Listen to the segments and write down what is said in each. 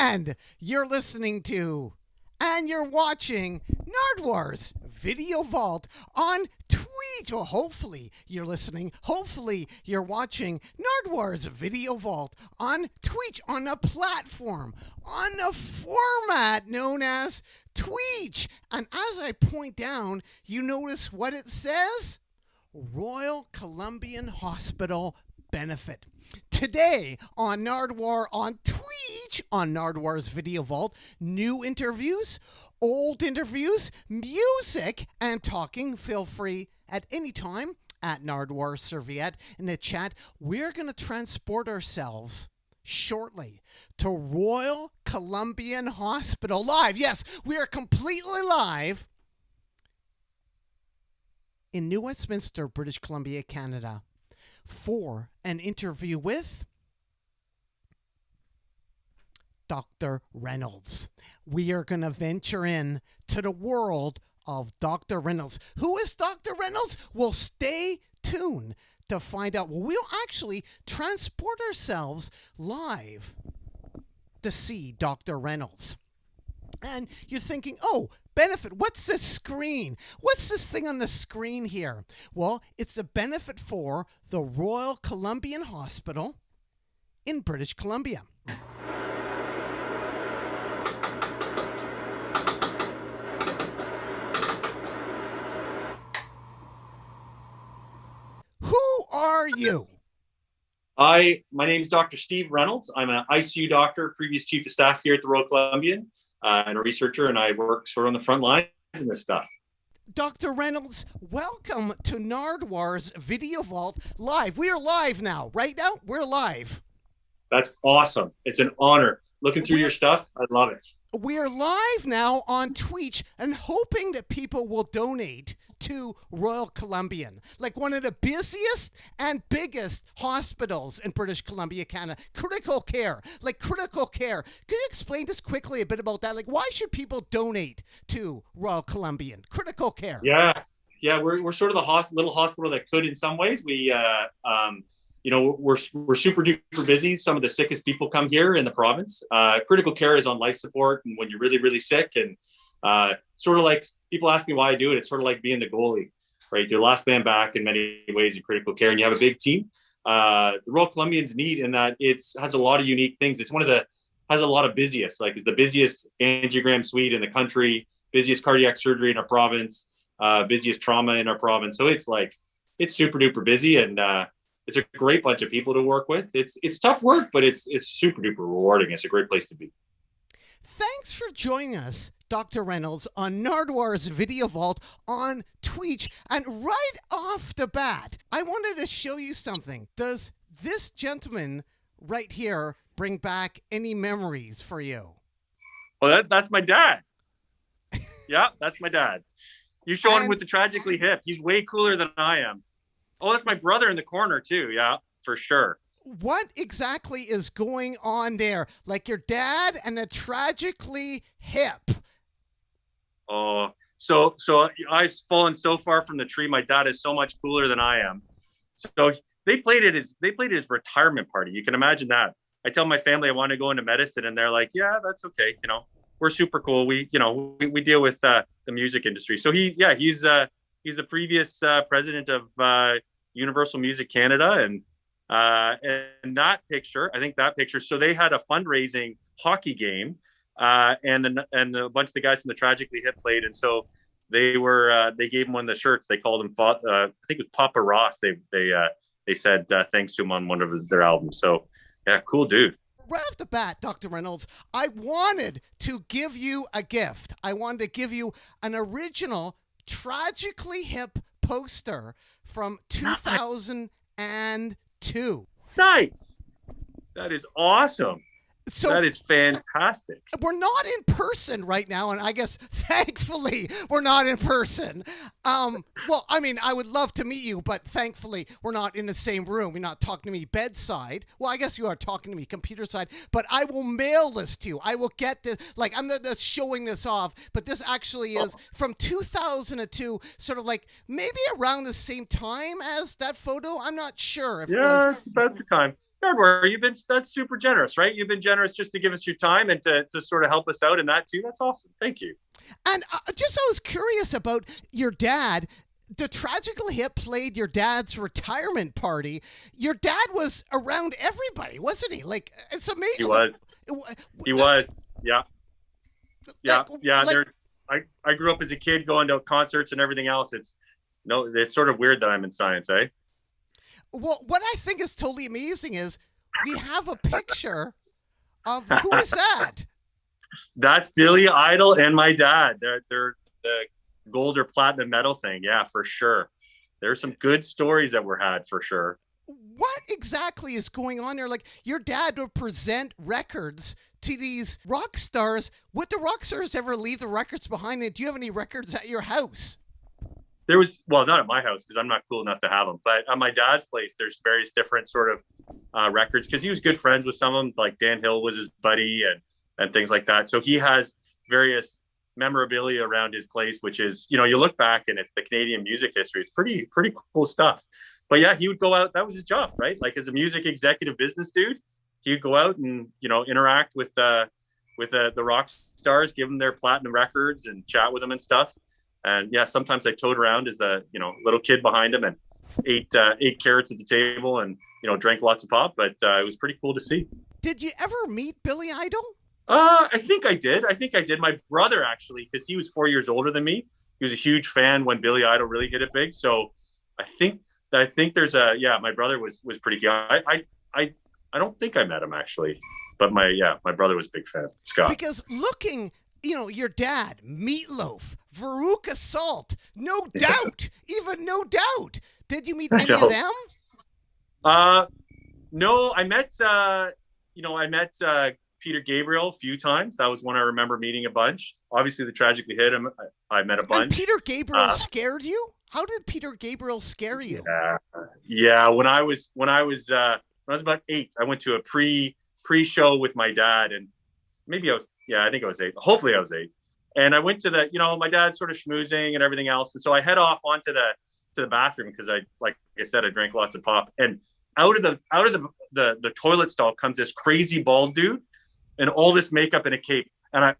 And you're listening to, and you're watching Nardwuar's Video Vault on Tweet. Or hopefully you're listening. Hopefully you're watching Nardwuar's Video Vault on Twitch, on a platform, on a format known as Tweet. And as I point down, you notice what it says? Royal Columbian Hospital Benefit. Today on Nardwuar on Tweet, on Nardwuar's Video Vault, new interviews, old interviews, music, and talking. Feel free at any time at Nardwuar Serviette in the chat. We're going to transport ourselves shortly to Royal Columbian Hospital live. Yes, we are completely live in New Westminster, British Columbia, Canada, for an interview with Dr. Reynolds. We are going to venture in to the world of Dr. Reynolds. Who is Dr. Reynolds? Well, stay tuned to find out. Well, we'll actually transport ourselves live to see Dr. Reynolds. And you're thinking, oh, benefit, what's this screen? What's this thing on the screen here? Well, it's a benefit for the Royal Columbian Hospital in British Columbia. Who are you? My name is Dr. Steve Reynolds. I'm an ICU doctor, previous chief of staff here at the Royal Columbian. And a researcher, and I work sort of on the front lines in this stuff. Dr. Reynolds, welcome to Nardwuar's Video Vault live. We are live now. Right now, we're live. That's awesome. It's an honor. Looking through your stuff, I love it. We're live now on Twitch and hoping that people will donate to Royal Columbian, like one of the busiest and biggest hospitals in British Columbia, Canada. Critical care, like critical care. Could you explain just quickly a bit about that? Like, why should people donate to Royal Columbian? Critical care. Yeah, we're sort of the little hospital that could in some ways. We, we're super duper busy. Some of the sickest people come here in the province. Critical care is on life support, and when you're really, really sick, and sort of like people ask me why I do it. It's sort of like being the goalie, right? You're the last man back in many ways in critical care, and you have a big team. The Royal Columbian's neat in that has a lot of unique things. It's has a lot of busiest, like it's the busiest angiogram suite in the country, busiest cardiac surgery in our province, busiest trauma in our province. So it's super duper busy, and it's a great bunch of people to work with. It's tough work, but it's super duper rewarding. It's a great place to be. Thanks for joining us, Dr. Reynolds, on Nardwuar's Video Vault on Twitch. And right off the bat, I wanted to show you something. Does this gentleman right here bring back any memories for you? Well, that's my dad. Yeah, that's my dad. You showing him with the Tragically Hip. He's way cooler than I am. Oh, that's my brother in the corner too. Yeah, for sure. What exactly is going on there? Like your dad and the Tragically Hip. Oh, so I've fallen so far from the tree. My dad is so much cooler than I am. So they played it his retirement party. You can imagine that. I tell my family I want to go into medicine, and they're like, "Yeah, that's okay. You know, we're super cool. We deal with the music industry." So he's the previous president of Universal Music Canada, and that picture, I think that picture. So they had a fundraising hockey game. And a bunch of the guys from the Tragically Hip played, and so they gave him one of the shirts. They called him I think it was Papa Ross. They said thanks to him on one of their albums. So yeah, cool dude. Right off the bat, Dr. Reynolds, I wanted to give you a gift. I wanted to give you an original Tragically Hip poster from 2002. Nice. That is awesome. So that is fantastic. We're not in person right now, and I guess thankfully we're not in person. Well, I mean, I would love to meet you, but thankfully we're not in the same room. You're not talking to me bedside. Well, I guess you are talking to me computer side, but I will mail this to you. I will get this. Like, I'm not showing this off, but this actually is from 2002, sort of like maybe around the same time as that photo. I'm not sure. Yeah, about the time. Nardwuar, that's super generous, right? You've been generous just to give us your time and to sort of help us out in that too. That's awesome. Thank you. And just I was curious about your dad. The Tragically Hip played your dad's retirement party. Your dad was around everybody, wasn't he? Like, it's amazing. He was. Yeah. Yeah. Like, Yeah. like, I grew up as a kid going to concerts and everything else. It's sort of weird that I'm in science, eh? well, what I think is totally amazing is we have a picture of who is that? That's Billy Idol and my dad. They're the gold or platinum medal thing. Yeah, for sure. There's some good stories that were had for sure. What exactly is going on there? Like, your dad would present records to these rock stars. Would the rock stars ever leave the records behind? And do you have any records at your house? There was, well, not at my house because I'm not cool enough to have them, but at my dad's place, there's various different sort of records because he was good friends with some of them. Like Dan Hill was his buddy and things like that. So he has various memorabilia around his place, which is, you look back and it's the Canadian music history. It's pretty cool stuff. But yeah, he would go out. That was his job, right? Like as a music executive business dude, he would go out and, interact with the rock stars, give them their platinum records and chat with them and stuff. And yeah, sometimes I towed around as the, little kid behind him and ate carrots at the table and, drank lots of pop. But it was pretty cool to see. Did you ever meet Billy Idol? I think I did. My brother, actually, because he was 4 years older than me, he was a huge fan when Billy Idol really hit it big. So I think there's my brother was pretty young. I don't think I met him actually, but my brother was a big fan. Scott. Because looking, your dad, Meatloaf, Veruca Salt, No Doubt, even No Doubt. Did you meet any of them? No, I met Peter Gabriel a few times. That was one I remember meeting a bunch. Obviously, the Tragically Hit him. I met a bunch. And Peter Gabriel scared you? How did Peter Gabriel scare you? Yeah. When I was about 8, I went to a pre-show with my dad, and maybe I think I was 8. Hopefully, I was 8. And I went to my dad's sort of schmoozing and everything else, and so I head off onto the bathroom because like I said, I drank lots of pop, and out of the toilet stall comes this crazy bald dude and all this makeup and a cape. And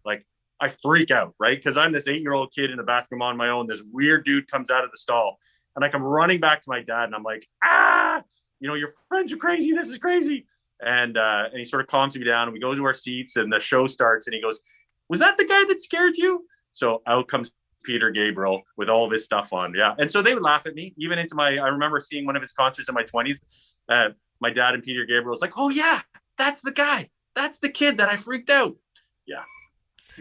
I freak out, right? Because I'm this 8-year-old kid in the bathroom on my own. This weird dude comes out of the stall and I come running back to my dad and I'm like, your friends are crazy. This is crazy. And he sort of calms me down and we go to our seats and the show starts and he goes, was that the guy that scared you? So out comes Peter Gabriel with all this stuff on. Yeah. And so they would laugh at me even into I remember seeing one of his concerts in my 20s. My dad and Peter Gabriel was like, oh yeah, that's the guy. That's the kid that I freaked out. Yeah.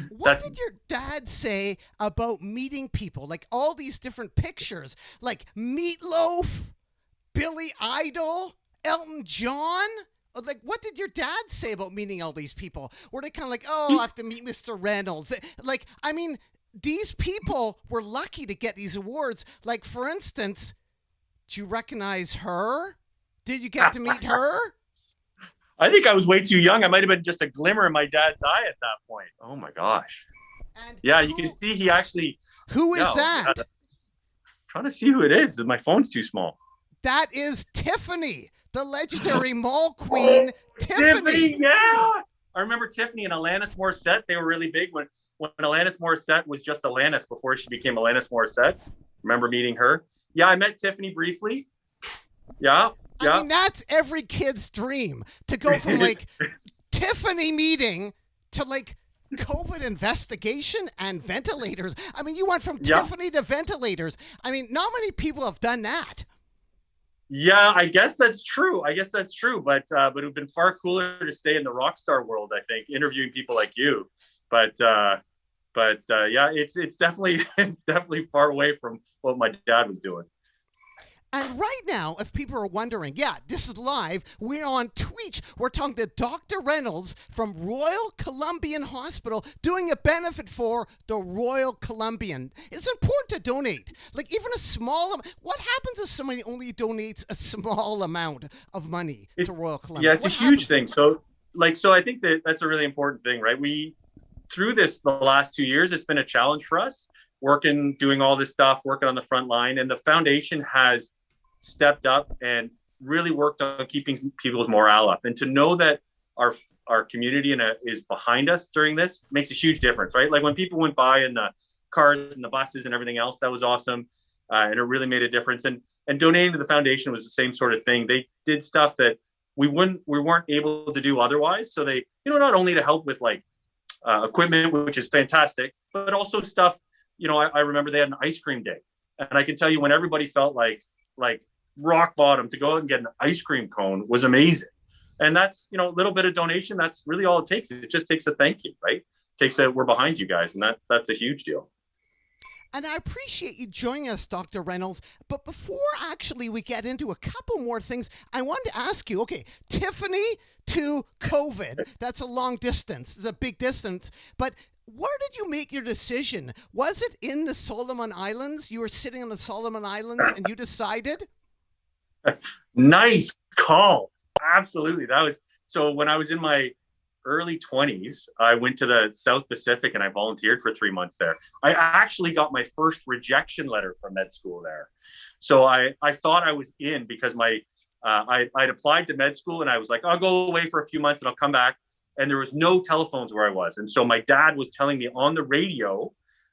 What did your dad say about meeting people? Like all these different pictures, like Meatloaf, Billy Idol, Elton John. Like, what did your dad say about meeting all these people? Were they kind of like, oh, I have to meet Mr. Reynolds? Like, I mean, these people were lucky to get these awards. Like, for instance, do you recognize her? Did you get to meet her? I think I was way too young. I might have been just a glimmer in my dad's eye at that point. Oh my gosh. And yeah, you can see he actually. Who is that? I'm trying to see who it is. My phone's too small. That is Tiffany, the legendary mall queen. Tiffany, yeah. I remember Tiffany and Alanis Morissette. They were really big when Alanis Morissette was just Alanis before she became Alanis Morissette. Remember meeting her? Yeah, I met Tiffany briefly. Yeah. Yeah. I mean, that's every kid's dream, to go from like Tiffany meeting to like COVID investigation and ventilators. I mean, you went from Tiffany to ventilators. I mean, not many people have done that. Yeah, I guess that's true. But it would have been far cooler to stay in the rock star world, I think, interviewing people like you. But yeah, it's definitely far away from what my dad was doing. And right now, if people are wondering, yeah, this is live. We're on Twitch. We're talking to Dr. Reynolds from Royal Columbian Hospital doing a benefit for the Royal Columbian. It's important to donate. Like even a small amount. What happens if somebody only donates a small amount of money to Royal Columbian? Yeah, it's a huge thing. So I think that's a really important thing, right? Through the last 2 years, it's been a challenge for us doing all this stuff, working on the front line. And the foundation has stepped up and really worked on keeping people's morale up, and to know that our community is behind us during this makes a huge difference, right? Like when people went by in the cars and the buses and everything else, that was awesome. And it really made a difference. And donating to the foundation was the same sort of thing. They did stuff that we weren't able to do otherwise. So they, not only to help with like equipment, which is fantastic, but also stuff, I remember they had an ice cream day. And I can tell you when everybody felt like rock bottom, to go out and get an ice cream cone was amazing. And that's, a little bit of donation. That's really all it takes. It just takes a thank you, right? It takes we're behind you guys. And that's a huge deal. And I appreciate you joining us, Dr. Reynolds. But before actually we get into a couple more things, I wanted to ask you, okay, Tiffany to COVID, that's a long distance, it's a big distance. But where did you make your decision? Was it in the Solomon Islands? You were sitting on the Solomon Islands and you decided? Nice call. Absolutely. So when I was in my early 20s, I went to the South Pacific and I volunteered for 3 months there. I actually got my first rejection letter from med school there. So I thought I was in because I'd applied to med school and I was like, I'll go away for a few months and I'll come back. And there was no telephones where I was. And so my dad was telling me on the radio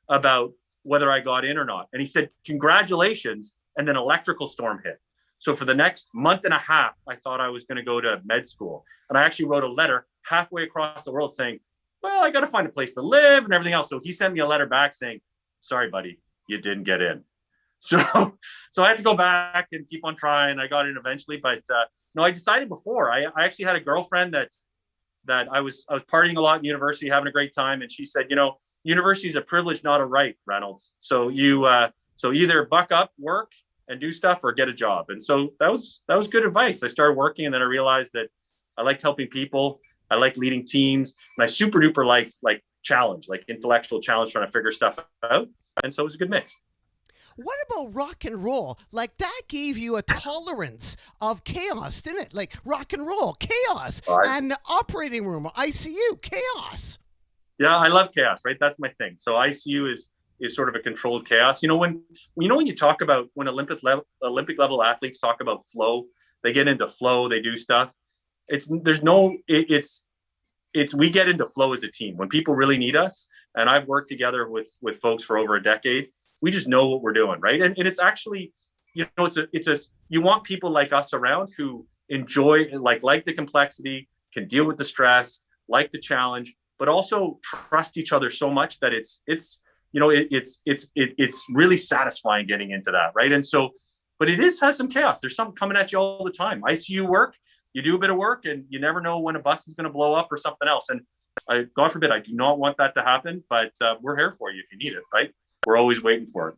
about whether I got in or not. And he said, congratulations. And then electrical storm hit. So for the next month and a half, I thought I was going to go to med school. And I actually wrote a letter halfway across the world saying, well, I got to find a place to live and everything else. So he sent me a letter back saying, sorry, buddy, you didn't get in. So I had to go back and keep on trying. I got in eventually. But no, I decided before. I actually had a girlfriend that I was partying a lot in university, having a great time. And she said, university is a privilege, not a right, Reynolds. So so either buck up, work, and do stuff or get a job. And so that was good advice. I started working and then I realized that I liked helping people. I like leading teams and I super duper liked like challenge, like intellectual challenge, trying to figure stuff out. And so it was a good mix. What about rock and roll? Like that gave you a tolerance of chaos, didn't it? Like rock and roll, chaos, and the operating room, ICU, chaos. Yeah, I love chaos, right? That's my thing. So ICU is sort of a controlled chaos. When you talk about when Olympic level athletes talk about flow, they get into flow, they do stuff. We get into flow as a team when people really need us. And I've worked together with folks for over a decade. We just know what we're doing, right? And it's actually, you want people like us around who enjoy, like the complexity, can deal with the stress, like the challenge, but also trust each other so much that it's really satisfying getting into that, right? And so, but has some chaos. There's something coming at you all the time. ICU work, you do a bit of work, and you never know when a bus is going to blow up or something else. And God forbid, I do not want that to happen, but we're here for you if you need it, right? We're always waiting for it.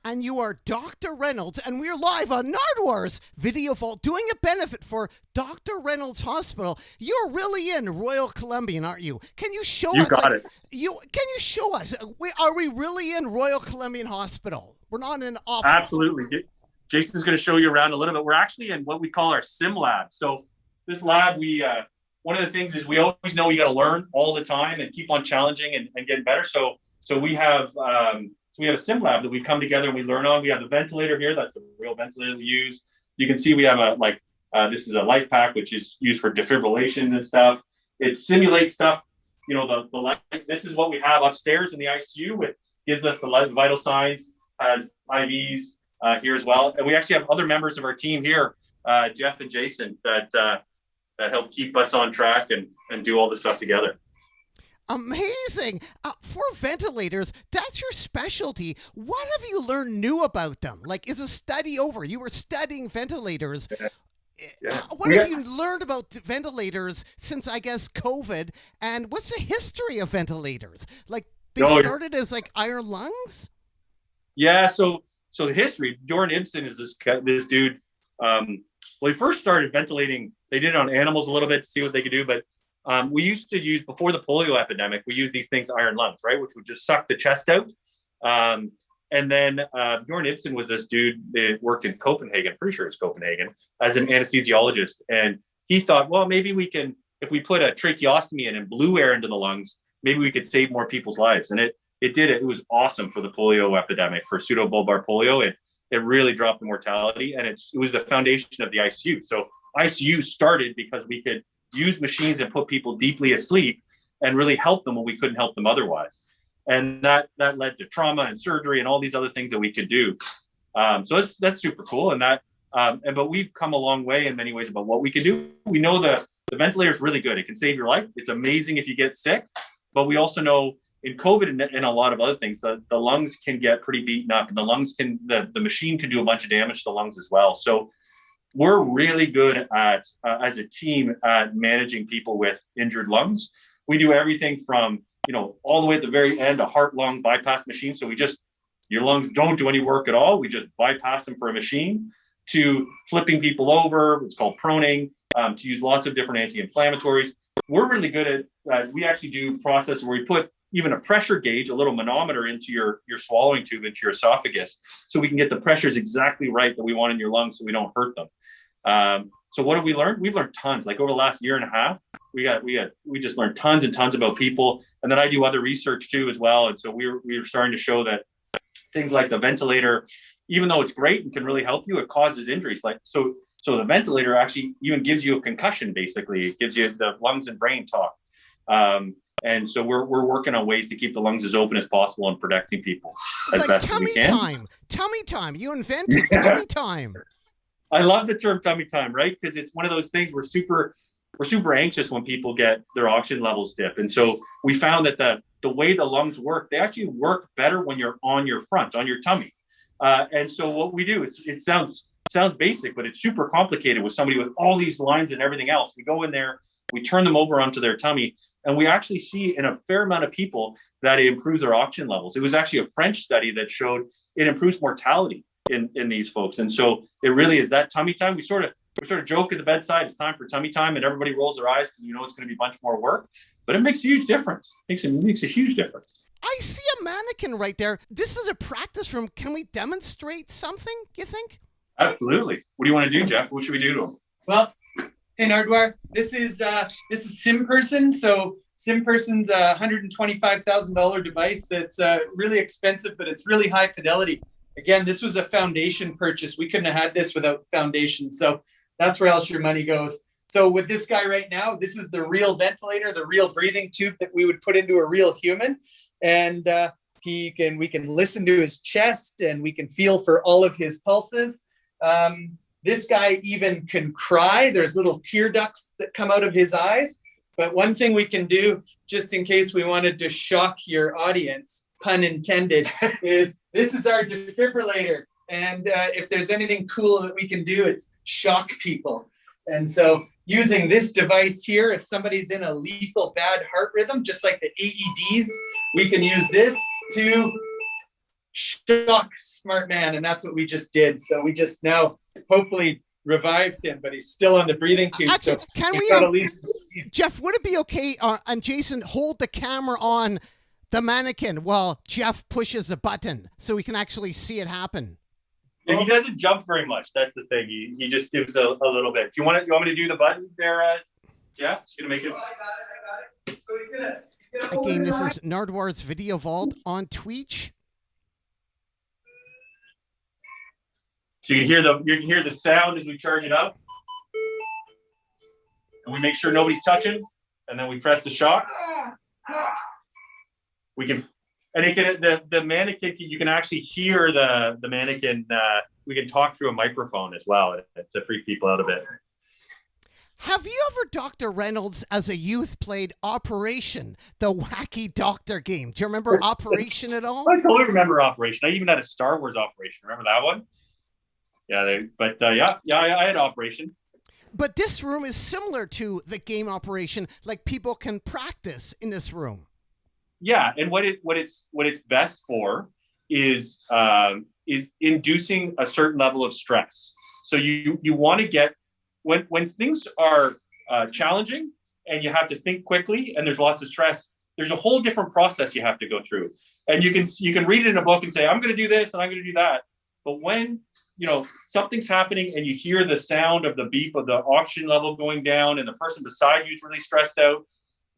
And you are Dr. Reynolds, and we're live on Nardwuar's Video Vault doing a benefit for Dr. Reynolds Hospital. You're really in Royal Columbian, aren't you? Can you show us? You got it. Can you show us? Are we really in Royal Columbian Hospital? We're not in an office. Absolutely. Jason's going to show you around a little bit. We're actually in what we call our sim lab. So this lab, one of the things is we always know we got to learn all the time and keep on challenging and getting better. So we have a sim lab that we come together and we learn on. We have the ventilator here. That's a real ventilator we use. You can see we have this is a life pack, which is used for defibrillation and stuff. It simulates stuff. This is what we have upstairs in the ICU. It gives us the vital signs, has IVs here as well. And we actually have other members of our team here, Jeff and Jason, that help keep us on track and do all this stuff together. Amazing. For ventilators, that's your specialty. What have you learned new about them? Like, is a study over? You were studying ventilators. Yeah. What have you learned about ventilators since, I guess, COVID? And what's the history of ventilators? Like, they started as like iron lungs? Yeah. So the history, Bjorn Ibsen is this dude. He first started ventilating. They did it on animals a little bit to see what they could do, but we used to use, before the polio epidemic, we used these things, iron lungs, right? Which would just suck the chest out. And then Bjorn Ibsen was this dude that worked in Copenhagen, pretty sure it's Copenhagen, as an anesthesiologist. And he thought, well, maybe we can, if we put a tracheostomy in and blew air into the lungs, maybe we could save more people's lives. And it did it. It was awesome for the polio epidemic, for pseudobulbar polio. it really dropped the mortality, and it was the foundation of the ICU. So ICU started because we could use machines and put people deeply asleep and really help them when we couldn't help them otherwise. And that led to trauma and surgery and all these other things that we could do. So that's super cool. And but we've come a long way in many ways about what we can do. We know the ventilator is really good. It can save your life. It's amazing if you get sick. But we also know in COVID and a lot of other things, the lungs can get pretty beaten up, and the machine can do a bunch of damage to the lungs as well. So we're really good at, as a team, at managing people with injured lungs. We do everything from, all the way at the very end, a heart-lung bypass machine. So your lungs don't do any work at all. We just bypass them for a machine, to flipping people over. It's called proning, to use lots of different anti-inflammatories. We're really good at, we actually do process where we put even a pressure gauge, a little manometer into your swallowing tube, into your esophagus, so we can get the pressures exactly right that we want in your lungs so we don't hurt them. So what have we learned? We've learned tons. Like over the last year and a half, we just learned tons and tons about people. And then I do other research too as well. And so we were starting to show that things like the ventilator, even though it's great and can really help you, it causes injuries. So the ventilator actually even gives you a concussion. Basically, it gives you the lungs and brain talk. And so we're working on ways to keep the lungs as open as possible and protecting people as best as we can. Tummy time. You invented tummy time. I love the term tummy time, right? Because it's one of those things we're super anxious when people get their oxygen levels dip. And so we found that the way the lungs work, they actually work better when you're on your front, on your tummy. And so what we do is, it sounds basic, but it's super complicated with somebody with all these lines and everything else. We go in there, we turn them over onto their tummy, and we actually see in a fair amount of people that it improves their oxygen levels. It was actually a French study that showed it improves mortality in these folks. And so it really is that tummy time. We sort of joke at the bedside, it's time for tummy time, and everybody rolls their eyes because it's going to be a bunch more work, but it makes a huge difference. It makes a huge difference. I see a mannequin right there. This is a practice room. Can we demonstrate something, you think? Absolutely. What do you want to do, Jeff? What should we do to him? Well, hey, Nardwuar, this is SimPerson. So SimPerson's a $125,000 device that's really expensive, but it's really high fidelity. Again, this was a foundation purchase. We couldn't have had this without foundation. So that's where else your money goes. So with this guy right now, this is the real ventilator, the real breathing tube that we would put into a real human. And we can listen to his chest, and we can feel for all of his pulses. This guy even can cry. There's little tear ducts that come out of his eyes. But one thing we can do, just in case we wanted to shock your audience, pun intended, is this is our defibrillator. And if there's anything cool that we can do, it's shock people. And so using this device here, if somebody's in a lethal bad heart rhythm, just like the AEDs, we can use this to shock smart man. And that's what we just did. So we just now hopefully revived him, but he's still on the breathing tube. Actually, so can we, Jeff, would it be okay, and Jason, hold the camera on the mannequin while Jeff pushes the button so we can actually see it happen? And he doesn't jump very much. That's the thing. He just gives a little bit. You want me to do the button there, Jeff? It's gonna make it. I got it. So he's gonna Again, this is Nardwuar's Video Vault on Twitch. So you can hear the sound as we charge it up, and we make sure nobody's touching, and then we press the shock. We can. And it can, the mannequin, you can actually hear the mannequin. We can talk through a microphone as well to freak people out a bit. Have you ever, Dr. Reynolds, as a youth, played Operation, the wacky doctor game? Do you remember Operation at all? I totally remember Operation. I even had a Star Wars Operation. Remember that one? Yeah, I had Operation. But this room is similar to the game Operation. Like, people can practice in this room. Yeah, and what it's best for is inducing a certain level of stress. So you want to get when things are challenging and you have to think quickly and there's lots of stress. There's a whole different process you have to go through, and you can read it in a book and say, I'm going to do this and I'm going to do that. But when something's happening and you hear the sound of the beep of the oxygen level going down and the person beside you is really stressed out,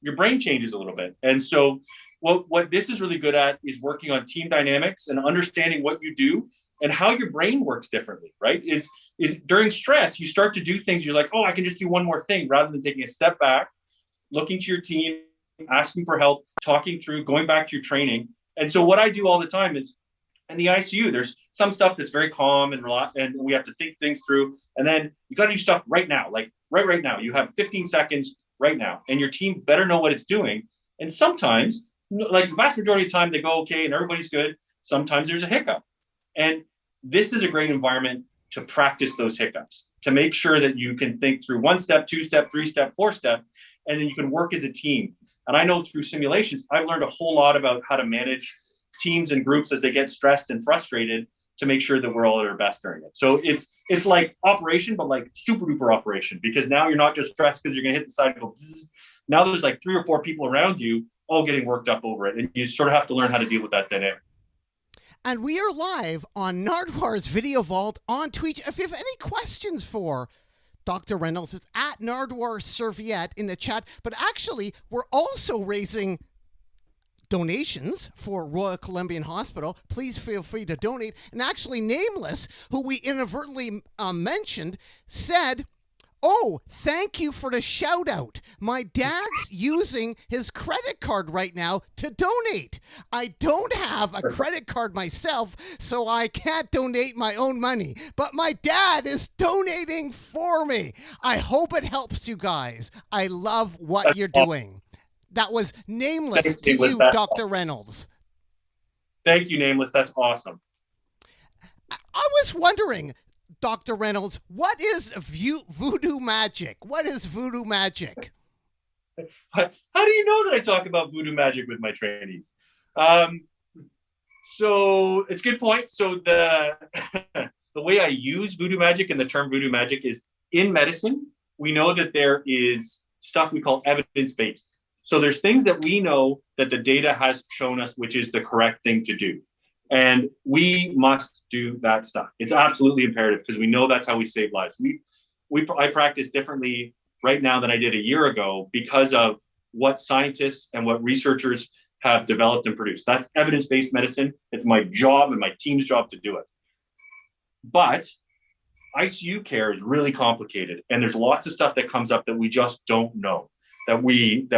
your brain changes a little bit. And so what this is really good at is working on team dynamics and understanding what you do and how your brain works differently, right? Is during stress, you start to do things, you're like, oh, I can just do one more thing, rather than taking a step back, looking to your team, asking for help, talking through, going back to your training. And so what I do all the time is, in the ICU, there's some stuff that's very calm and relaxed, and we have to think things through. And then you got to do stuff right now, like right now. You have 15 seconds right now, and your team better know what it's doing. And sometimes, like the vast majority of the time, they go okay and everybody's good. Sometimes there's a hiccup. And this is a great environment to practice those hiccups, to make sure that you can think through 1 step, 2 step, 3 step, 4 step, and then you can work as a team. And I know through simulations, I've learned a whole lot about how to manage teams and groups as they get stressed and frustrated, to make sure that we're all at our best during it. So it's like operation, but like super duper operation, because now you're not just stressed because you're going to hit the side and go bzz. Now there's like 3 or 4 people around you all getting worked up over it. And you sort of have to learn how to deal with that dynamic. And we are live on Nardwuar's Video Vault on Twitch. If you have any questions for Dr. Reynolds, it's at Nardwuar Serviette in the chat. But actually, we're also raising donations for Royal Columbian Hospital. Please feel free to donate. And actually, Nameless, who we inadvertently mentioned, said, oh, thank you for the shout out. My dad's using his credit card right now to donate. I don't have a credit card myself, so I can't donate my own money. But my dad is donating for me. I hope it helps you guys. I love what you're doing. That was Nameless to you, Dr. Reynolds. Thank you, Nameless. That's awesome. I was wondering, Dr. Reynolds, what is voodoo magic? What is voodoo magic? How do you know that I talk about voodoo magic with my trainees? So it's a good point. So the way I use voodoo magic, and the term voodoo magic, is in medicine, we know that there is stuff we call evidence-based. So there's things that we know that the data has shown us which is the correct thing to do. And we must do that stuff. It's absolutely imperative, because we know that's how we save lives. I practice differently right now than I did a year ago because of what scientists and what researchers have developed and produced. That's evidence-based medicine. It's my job and my team's job to do it. But ICU care is really complicated, and there's lots of stuff that comes up that we just don't know. That we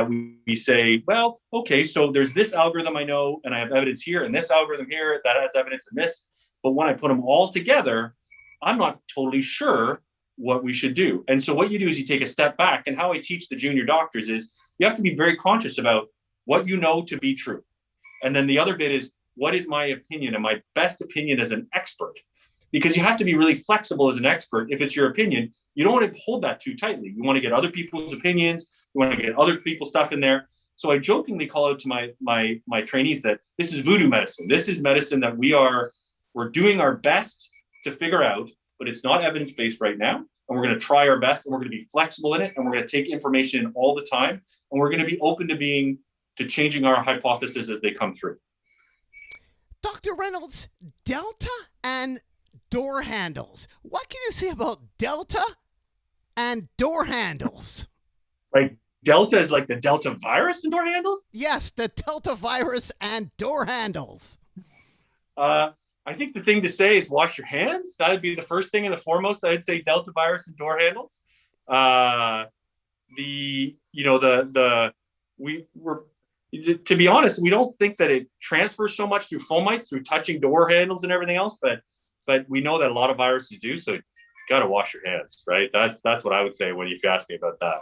say, well, okay, so there's this algorithm I know, and I have evidence here, and this algorithm here that has evidence in this. But when I put them all together, I'm not totally sure what we should do. And so what you do is you take a step back. And how I teach the junior doctors is you have to be very conscious about what you know to be true. And then the other bit is, what is my opinion and my best opinion as an expert? Because you have to be really flexible as an expert. If it's your opinion, you don't want to hold that too tightly. You want to get other people's opinions. You want to get other people's stuff in there. So I jokingly call out to my trainees that this is voodoo medicine. This is medicine that we're doing our best to figure out, but it's not evidence-based right now. And we're going to try our best, and we're going to be flexible in it, and we're going to take information in all the time, and we're going to be open to changing our hypotheses as they come through. Dr. Reynolds, Delta and door handles. What can you say about Delta and door handles? Like Delta is like the Delta virus and door handles? Yes, the Delta virus and door handles. I think the thing to say is wash your hands. That would be the first thing and the foremost. I'd say Delta virus and door handles. To be honest, we don't think that it transfers so much through fomites, through touching door handles and everything else, but we know that a lot of viruses do. So you got to wash your hands, right? That's what I would say when you ask me about that.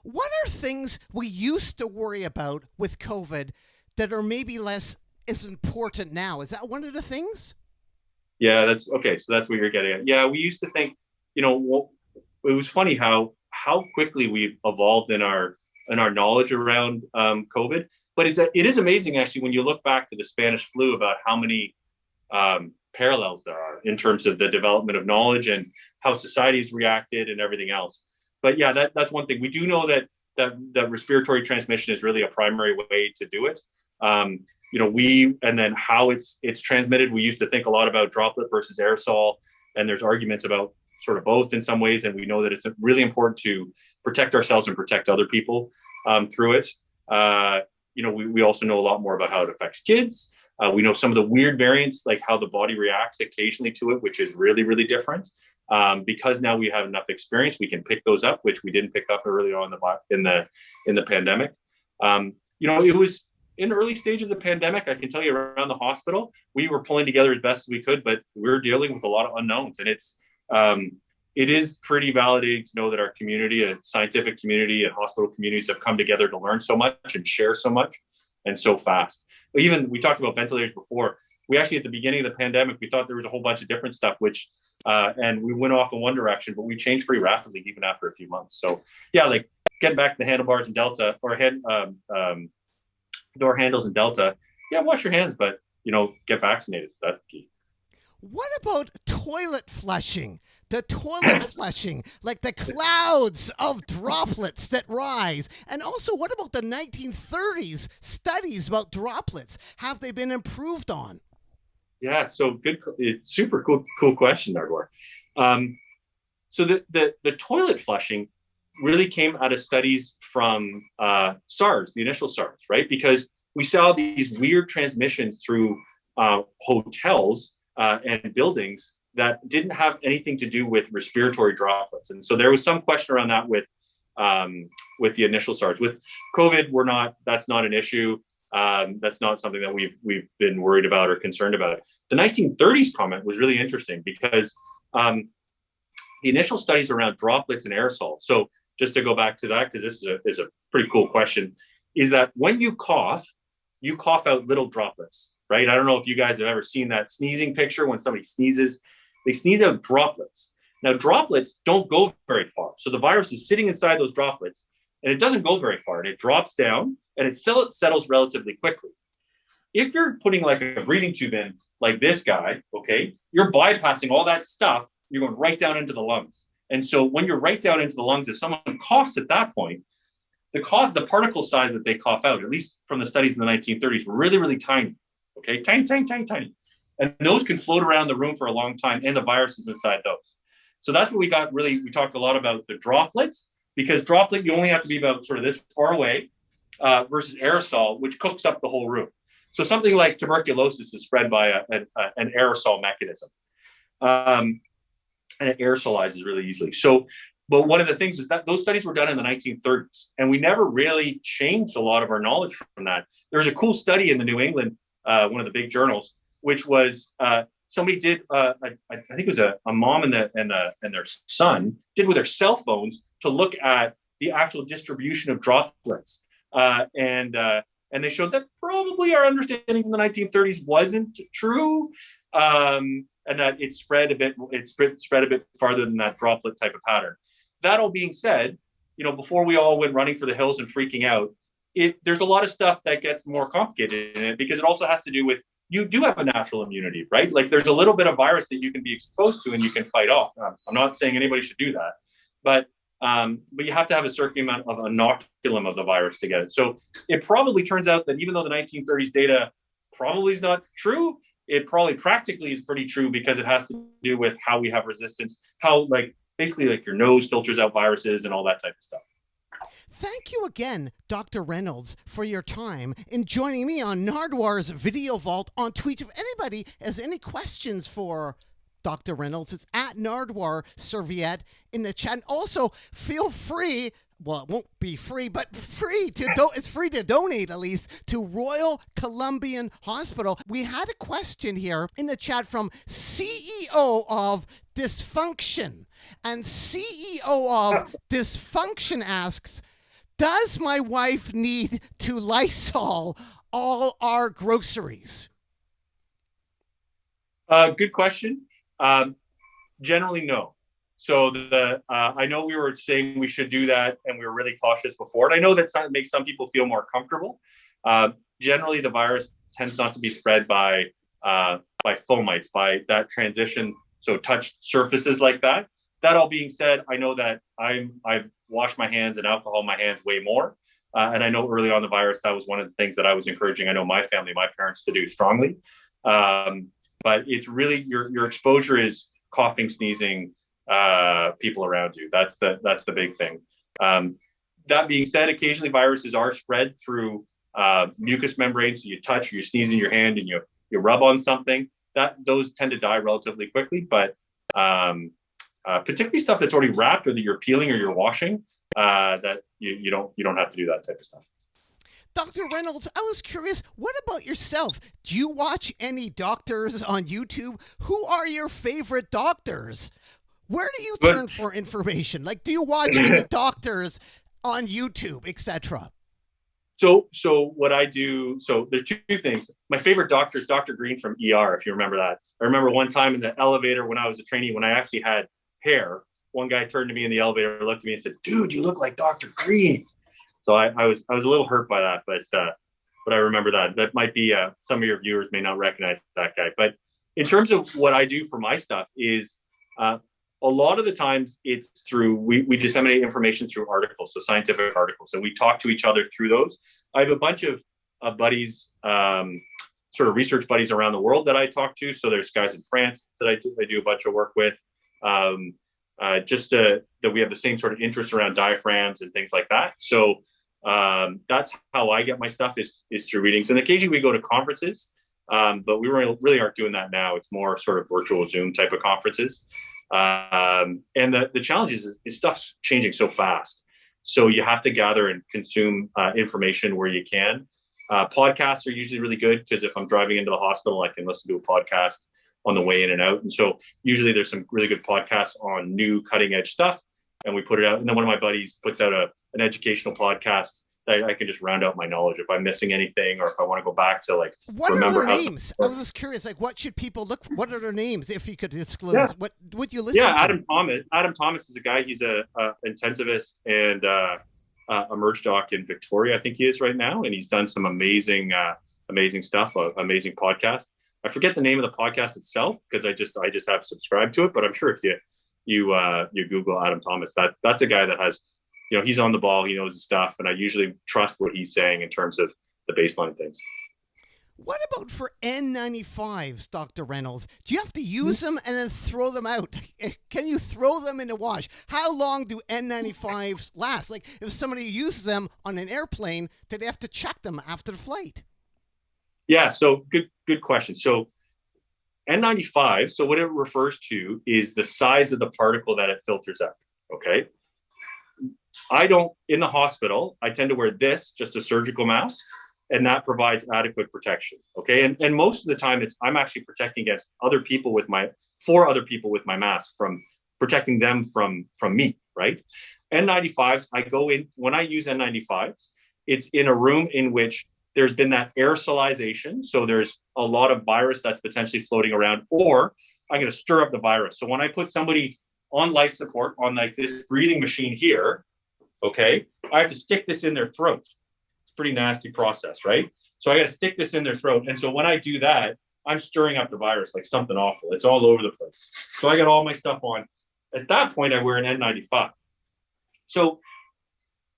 What are things we used to worry about with COVID that are maybe less as important now? Is that one of the things? Yeah, that's okay. So that's what you're getting at. Yeah, we used to think, it was funny how quickly we've evolved in our knowledge around COVID. But it is amazing, actually, when you look back to the Spanish flu about how many parallels there are in terms of the development of knowledge and how societies reacted and everything else. But yeah, that's one thing. We do know that respiratory transmission is really a primary way to do it. And then how it's transmitted. We used to think a lot about droplet versus aerosol, and there's arguments about sort of both in some ways. And we know that it's really important to protect ourselves and protect other people through it. We also know a lot more about how it affects kids. We know some of the weird variants, like how the body reacts occasionally to it, which is really, really different. Because now we have enough experience, we can pick those up, which we didn't pick up early on in the pandemic. It was in the early stage of the pandemic. I can tell you, around the hospital, we were pulling together as best as we could, but we were dealing with a lot of unknowns, and it is pretty validating to know that our community, a scientific community, and hospital communities have come together to learn so much and share so much and so fast. But even, we talked about ventilators before. We actually, at the beginning of the pandemic, we thought there was a whole bunch of different stuff, and we went off in one direction, but we changed pretty rapidly even after a few months. So yeah, like getting back to the handlebars and Delta, or door handles and Delta. Yeah, wash your hands, but get vaccinated. That's the key. What about toilet flushing? The toilet flushing, like the clouds of droplets that rise. And also, what about the 1930s studies about droplets? Have they been improved on? Yeah, so good. It's super cool question, Nardwuar. So the toilet flushing really came out of studies from SARS, the initial SARS, right? Because we saw these weird transmissions through hotels and buildings that didn't have anything to do with respiratory droplets. And so there was some question around that with the initial SARS. With COVID, that's not an issue. That's not something that we've been worried about or concerned about. The 1930s comment was really interesting because the initial studies around droplets and aerosol. So just to go back to that, because this is a pretty cool question, is that when you cough out little droplets, right? I don't know if you guys have ever seen that sneezing picture. When somebody sneezes, they sneeze out droplets. Now, droplets don't go very far. So the virus is sitting inside those droplets, and it doesn't go very far, and it drops down, and it settles relatively quickly. If you're putting like a breathing tube in, like this guy, okay, you're bypassing all that stuff. You're going right down into the lungs. And so when you're right down into the lungs, if someone coughs at that point, the particle size that they cough out, at least from the studies in the 1930s, were really, really tiny. Okay, tiny. And those can float around the room for a long time, and the virus is inside those. So that's what we talked a lot about the droplets, because droplet, you only have to be about sort of this far away versus aerosol, which cooks up the whole room. So something like tuberculosis is spread by an aerosol mechanism. And it aerosolizes really easily. So, but one of the things is that those studies were done in the 1930s, and we never really changed a lot of our knowledge from that. There was a cool study in the New England, one of the big journals, which was somebody did, I think it was a mom and their son did with their cell phones to look at the actual distribution of droplets. And they showed that probably our understanding from the 1930s wasn't true. And that it spread a bit farther than that droplet type of pattern. That all being said, before we all went running for the hills and freaking out, there's a lot of stuff that gets more complicated in it, because it also has to do with, you do have a natural immunity, right? Like there's a little bit of virus that you can be exposed to and you can fight off. I'm not saying anybody should do that, but you have to have a certain amount of inoculum of the virus to get it. So it probably turns out that even though the 1930s data probably is not true, it probably practically is pretty true, because it has to do with how we have resistance, how basically your nose filters out viruses and all that type of stuff. Thank you again, Dr. Reynolds, for your time in joining me on Nardwuar's Video Vault on Tweet. If anybody has any questions for Dr. Reynolds, it's at Nardwuar Serviette in the chat. And also, feel free, well, it won't be free, but it's free to donate, at least, to Royal Columbian Hospital. We had a question here in the chat from CEO of Dysfunction. And CEO of Dysfunction asks, does my wife need to Lysol all our groceries? Good question. Generally, no. So I know we were saying we should do that, and we were really cautious before. And I know that makes some people feel more comfortable. Generally, the virus tends not to be spread by fomites, by that transition. So touched surfaces like that. That all being said, I know that I've washed my hands and alcohol my hands way more. And I know early on the virus, that was one of the things that I was encouraging, I know my parents to do strongly. But it's really your exposure is coughing, sneezing, people around you. That's the big thing. That being said, occasionally viruses are spread through mucous membranes. So you touch, you sneeze in your hand, and you rub on something. Those tend to die relatively quickly. But particularly stuff that's already wrapped or that you're peeling or you're washing, that you don't have to do that type of stuff. Dr. Reynolds, I was curious, what about yourself? Do you watch any doctors on YouTube? Who are your favorite doctors? Where do you turn for information? Like, do you watch any doctors on YouTube, etc.? So what I do, so there's two things. My favorite doctor is Dr. Green from ER, if you remember that. I remember one time in the elevator when I was a trainee, when I actually had hair, one guy turned to me in the elevator, looked at me and said, "Dude, you look like Dr. Green." So I was a little hurt by that, but I remember that. That might be some of your viewers may not recognize that guy. But in terms of what I do for my stuff is a lot of the times it's through we disseminate information through articles, so scientific articles, and we talk to each other through those. I have a bunch of buddies, sort of research buddies around the world that I talk to. So there's guys in France that I do a bunch of work with. That we have the same sort of interest around diaphragms and things like that. So that's how I get my stuff is through readings. And occasionally we go to conferences, but we really aren't doing that now. It's more sort of virtual Zoom type of conferences. And the challenge is stuff's changing so fast. So you have to gather and consume information where you can. Podcasts are usually really good because if I'm driving into the hospital, I can listen to a podcast on the way in and out. And so usually there's some really good podcasts on new cutting edge stuff, and we put it out. And then one of my buddies puts out an educational podcast that I can just round out my knowledge if I'm missing anything, or if I want to go back to what are their names? I was just curious, what should people look for? What are their names? If you could disclose, yeah. What would you listen to? Yeah, Adam Thomas. Adam Thomas is a guy. He's a intensivist and a merge doc in Victoria, I think he is right now, and he's done some amazing stuff, amazing podcast. I forget the name of the podcast itself because I just have subscribed to it, but I'm sure if you Google Adam Thomas, that's a guy that has, he's on the ball, he knows his stuff, and I usually trust what he's saying in terms of the baseline things. What about for N95s, Dr. Reynolds? Do you have to use them and then throw them out? Can you throw them in the wash? How long do N95s last? Like, if somebody uses them on an airplane, do they have to check them after the flight? Yeah, so good question. So N95, so what it refers to is the size of the particle that it filters out, okay? In the hospital, I tend to wear just a surgical mask, and that provides adequate protection, okay? And most of the time, I'm actually protecting against other people with my mask, from protecting them from me, right? N95s, when I use N95s, it's in a room in which there's been that aerosolization. So there's a lot of virus that's potentially floating around, or I'm going to stir up the virus. So when I put somebody on life support on this breathing machine here, okay, I have to stick this in their throat. It's a pretty nasty process, right? So I got to stick this in their throat. And so when I do that, I'm stirring up the virus like something awful. It's all over the place. So I got all my stuff on. At that point, I wear an N95. So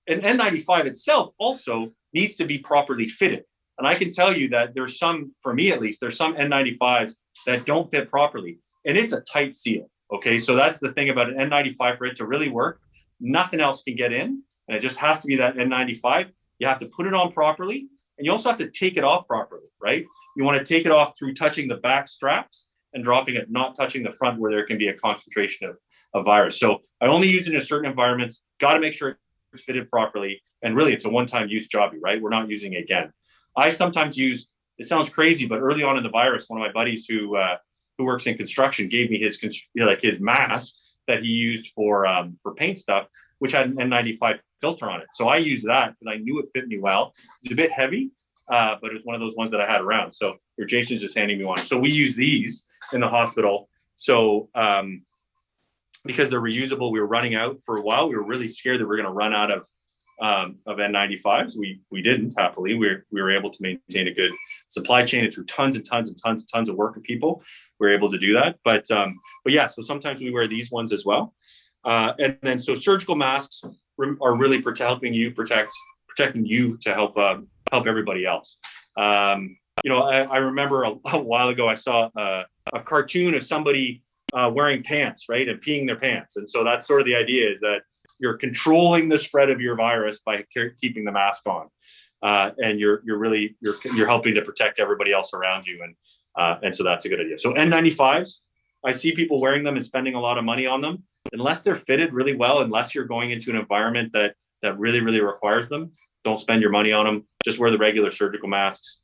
an N95 itself also needs to be properly fitted. And I can tell you that there's some, for me at least, there's some N95s that don't fit properly. And it's a tight seal, okay? So that's the thing about an N95, for it to really work, nothing else can get in. And it just has to be that N95. You have to put it on properly. And you also have to take it off properly, right? You want to take it off through touching the back straps and dropping it, not touching the front where there can be a concentration of virus. So I only use it in certain environments, got to make sure it's fitted properly. And really, it's a one-time use jobby, right? We're not using it again. I sometimes use, it sounds crazy, but early on in the virus, one of my buddies who works in construction gave me his mask that he used for paint stuff, which had an N95 filter on it. So I used that because I knew it fit me well. It's a bit heavy, but it was one of those ones that I had around. So your Jason's just handing me one. So we use these in the hospital. So because they're reusable, we were running out for a while. We were really scared that we were going to run out of N95s. We didn't, happily. We were able to maintain a good supply chain, and through tons and tons and tons of work with people, we were able to do that. But yeah, so sometimes we wear these ones as well. And then so surgical masks are really protecting you to help everybody else. I remember a while ago I saw a cartoon of somebody wearing pants, right, and peeing their pants. And so that's sort of the idea, is that you're controlling the spread of your virus by keeping the mask on. and you're helping to protect everybody else around you, and so that's a good idea. So N95s, I see people wearing them and spending a lot of money on them. Unless they're fitted really well, unless you're going into an environment that really, really requires them, don't spend your money on them. Just wear the regular surgical masks.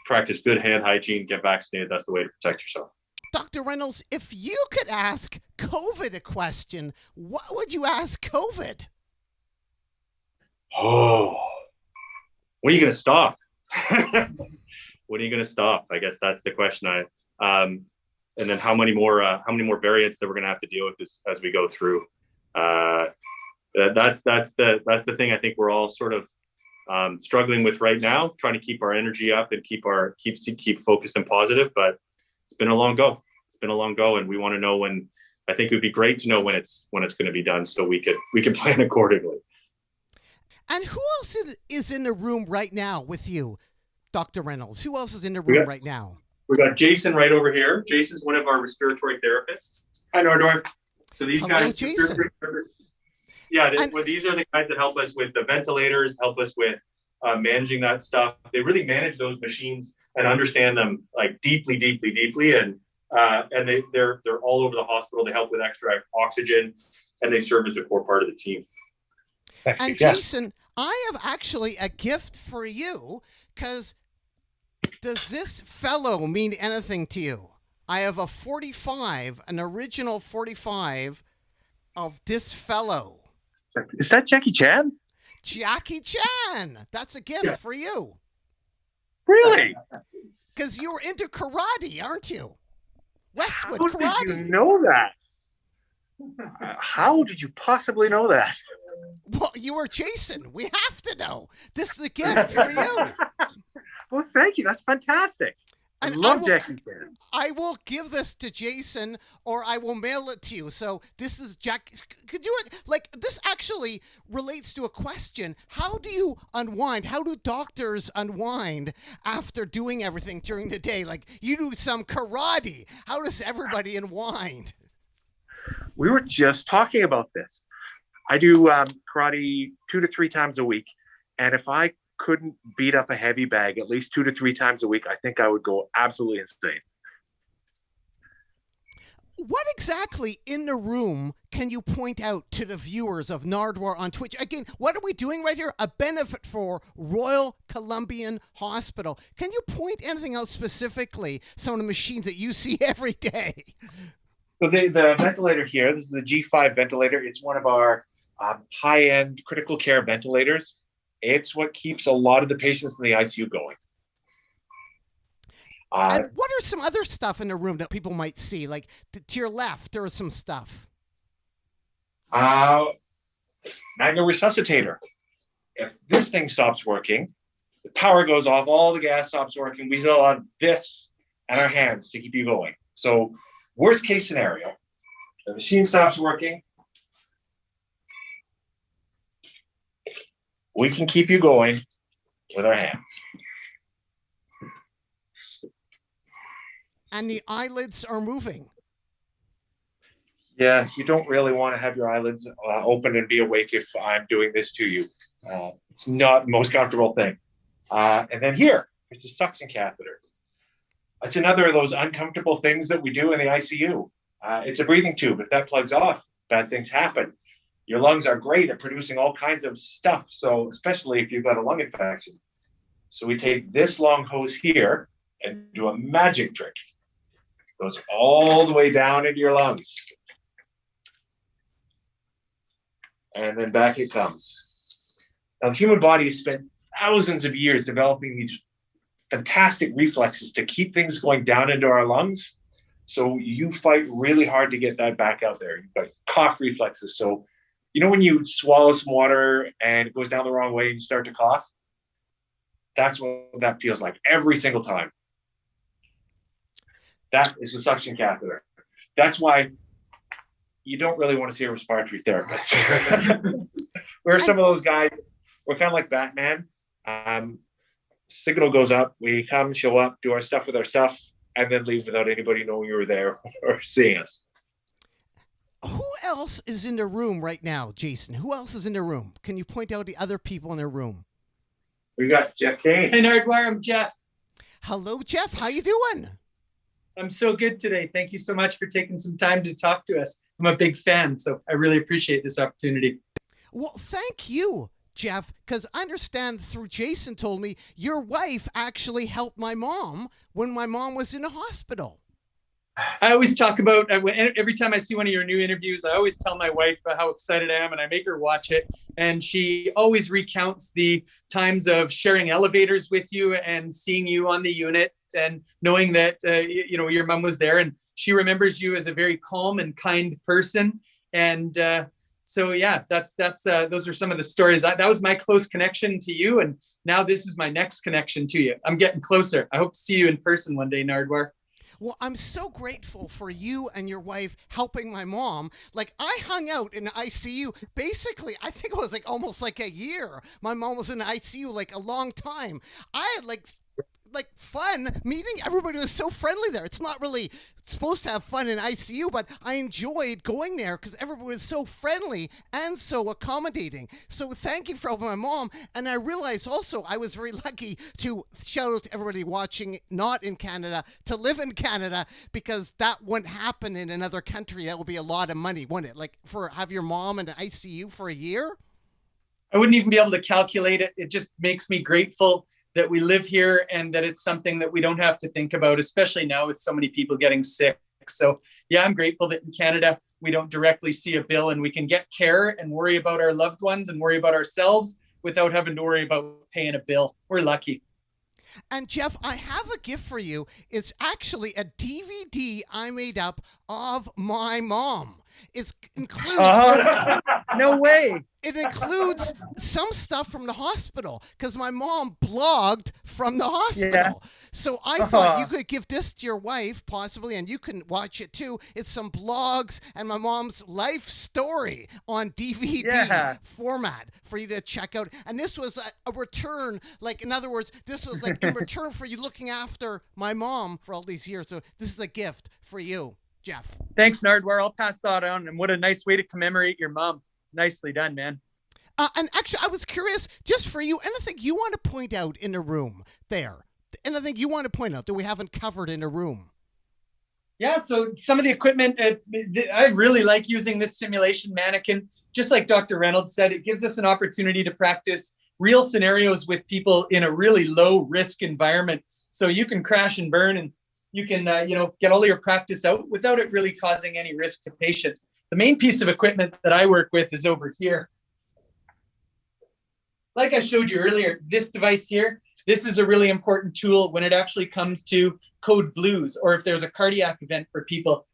Practice good hand hygiene. Get vaccinated. That's the way to protect yourself. Dr. Reynolds, if you could ask COVID a question, what would you ask COVID? Oh, when are you going to stop? When are you going to stop? I guess that's the question. And then how many more variants that we're going to have to deal with as we go through. That's the thing I think we're all sort of struggling with right now, trying to keep our energy up and keep focused and positive. But it's been a long go. And we want to know when. I think it would be great to know when it's going to be done, so we can plan accordingly. And who else is in the room right now with you, Dr. Reynolds? Who else is in the room right now? We got Jason right over here. Jason's one of our respiratory therapists. Hi, Nardwuar. So these guys, Jason. Yeah, these are the guys that help us with the ventilators, help us with managing that stuff. They really manage those machines and understand them like deeply, and they're all over the hospital. They help with extra oxygen, and they serve as a core part of the team. And Jason, I have actually a gift for you, because does this fellow mean anything to you? I have a 45, an original 45 of this fellow. Is that Jackie Chan? Jackie Chan. That's a gift for you. Really? Because you're into karate, aren't you? Westwood How karate. did you know that? How did you possibly know that? Well, you were Jason. We have to know. This is a gift for you. Well, thank you. That's fantastic. I love Jackie Chan. I will give this to Jason, or I will mail it to you. So this is Jack. Could you, like, this actually relates to a question. How do you unwind? How do doctors unwind after doing everything during the day? Like, you do some karate. How does everybody unwind? We were just talking about this. I do karate 2 to 3 times a week. And if I couldn't beat up a heavy bag at least 2 to 3 times a week, I think I would go absolutely insane. What exactly in the room can you point out to the viewers of Nardwuar on Twitch? Again, what are we doing right here? A benefit for Royal Columbian Hospital. Can you point anything out specifically, some of the machines that you see every day? So the ventilator here, this is the G5 ventilator. It's one of our high-end critical care ventilators. It's what keeps a lot of the patients in the ICU going. And what are some other stuff in the room that people might see? Like to your left, there is some stuff. Magna Resuscitator. If this thing stops working, the power goes off, all the gas stops working. We still have this and our hands to keep you going. So worst case scenario, the machine stops working, we can keep you going with our hands. And the eyelids are moving. Yeah, you don't really want to have your eyelids open and be awake if I'm doing this to you. It's not the most comfortable thing. And then here's a suction catheter. It's another of those uncomfortable things that we do in the ICU. It's a breathing tube. If that plugs off, bad things happen. Your lungs are great at producing all kinds of stuff, so especially if you've got a lung infection. So we take this long hose here and do a magic trick. It goes all the way down into your lungs. And then back it comes. Now, the human body has spent thousands of years developing these fantastic reflexes to keep things going down into our lungs. So you fight really hard to get that back out there. You've got cough reflexes. So, you know, when you swallow some water and it goes down the wrong way and you start to cough? That's what that feels like every single time. That is the suction catheter. That's why you don't really want to see a respiratory therapist. We're some of those guys. We're kind of like Batman. Signal goes up. We come, show up, do our stuff with our stuff, and then leave without anybody knowing we were there or seeing us. Who else is in the room right now, Jason? Who else is in the room? Can you point out the other people in the room? We got Jeff Kane. Hey, Nardwuar, I'm Jeff. Hello, Jeff. How you doing? I'm so good today. Thank you so much for taking some time to talk to us. I'm a big fan, so I really appreciate this opportunity. Well, thank you, Jeff, because I understand through Jason told me your wife actually helped my mom when my mom was in a hospital. I always talk about, every time I see one of your new interviews, I always tell my wife how excited I am, and I make her watch it. And she always recounts the times of sharing elevators with you and seeing you on the unit and knowing that, your mom was there. And she remembers you as a very calm and kind person. And so, yeah, those are some of the stories. That was my close connection to you. And now this is my next connection to you. I'm getting closer. I hope to see you in person one day, Nardwuar. Well, I'm so grateful for you and your wife helping my mom. Like, I hung out in the ICU. Basically, I think it was like almost like a year. My mom was in the ICU like a long time. I had like fun meeting everybody. Was so friendly there. It's not really supposed to have fun in ICU, but I enjoyed going there because everybody was so friendly and so accommodating. So thank you for helping my mom. And I realized also I was very lucky to shout out to everybody watching not in Canada to live in Canada, because that wouldn't happen in another country. That would be a lot of money, wouldn't it? Like, for have your mom in an ICU for a year? I wouldn't even be able to calculate it. It just makes me grateful that we live here and that it's something that we don't have to think about, especially now with so many people getting sick. So yeah, I'm grateful that in Canada, we don't directly see a bill and we can get care and worry about our loved ones and worry about ourselves without having to worry about paying a bill. We're lucky. And Jeff, I have a gift for you. It's actually a DVD I made up of my mom. It includes no way. It includes some stuff from the hospital because my mom blogged from the hospital. Yeah. So I thought you could give this to your wife possibly, and you can watch it too. It's some blogs and my mom's life story on DVD format for you to check out. And this was a return, like, in other words, this was like in return for you looking after my mom for all these years. So this is a gift for you, Jeff. Thanks, Nardwuar. I'll pass that on. And what a nice way to commemorate your mom. Nicely done, man. And actually, I was curious, just for you, anything you want to point out in the room there? Anything you want to point out that we haven't covered in the room? Yeah, so some of the equipment, I really like using this simulation mannequin. Just like Dr. Reynolds said, it gives us an opportunity to practice real scenarios with people in a really low risk environment. So you can crash and burn and you can, get all your practice out without it really causing any risk to patients. The main piece of equipment that I work with is over here. Like I showed you earlier, this device here, this is a really important tool when it actually comes to code blues or if there's a cardiac event for people.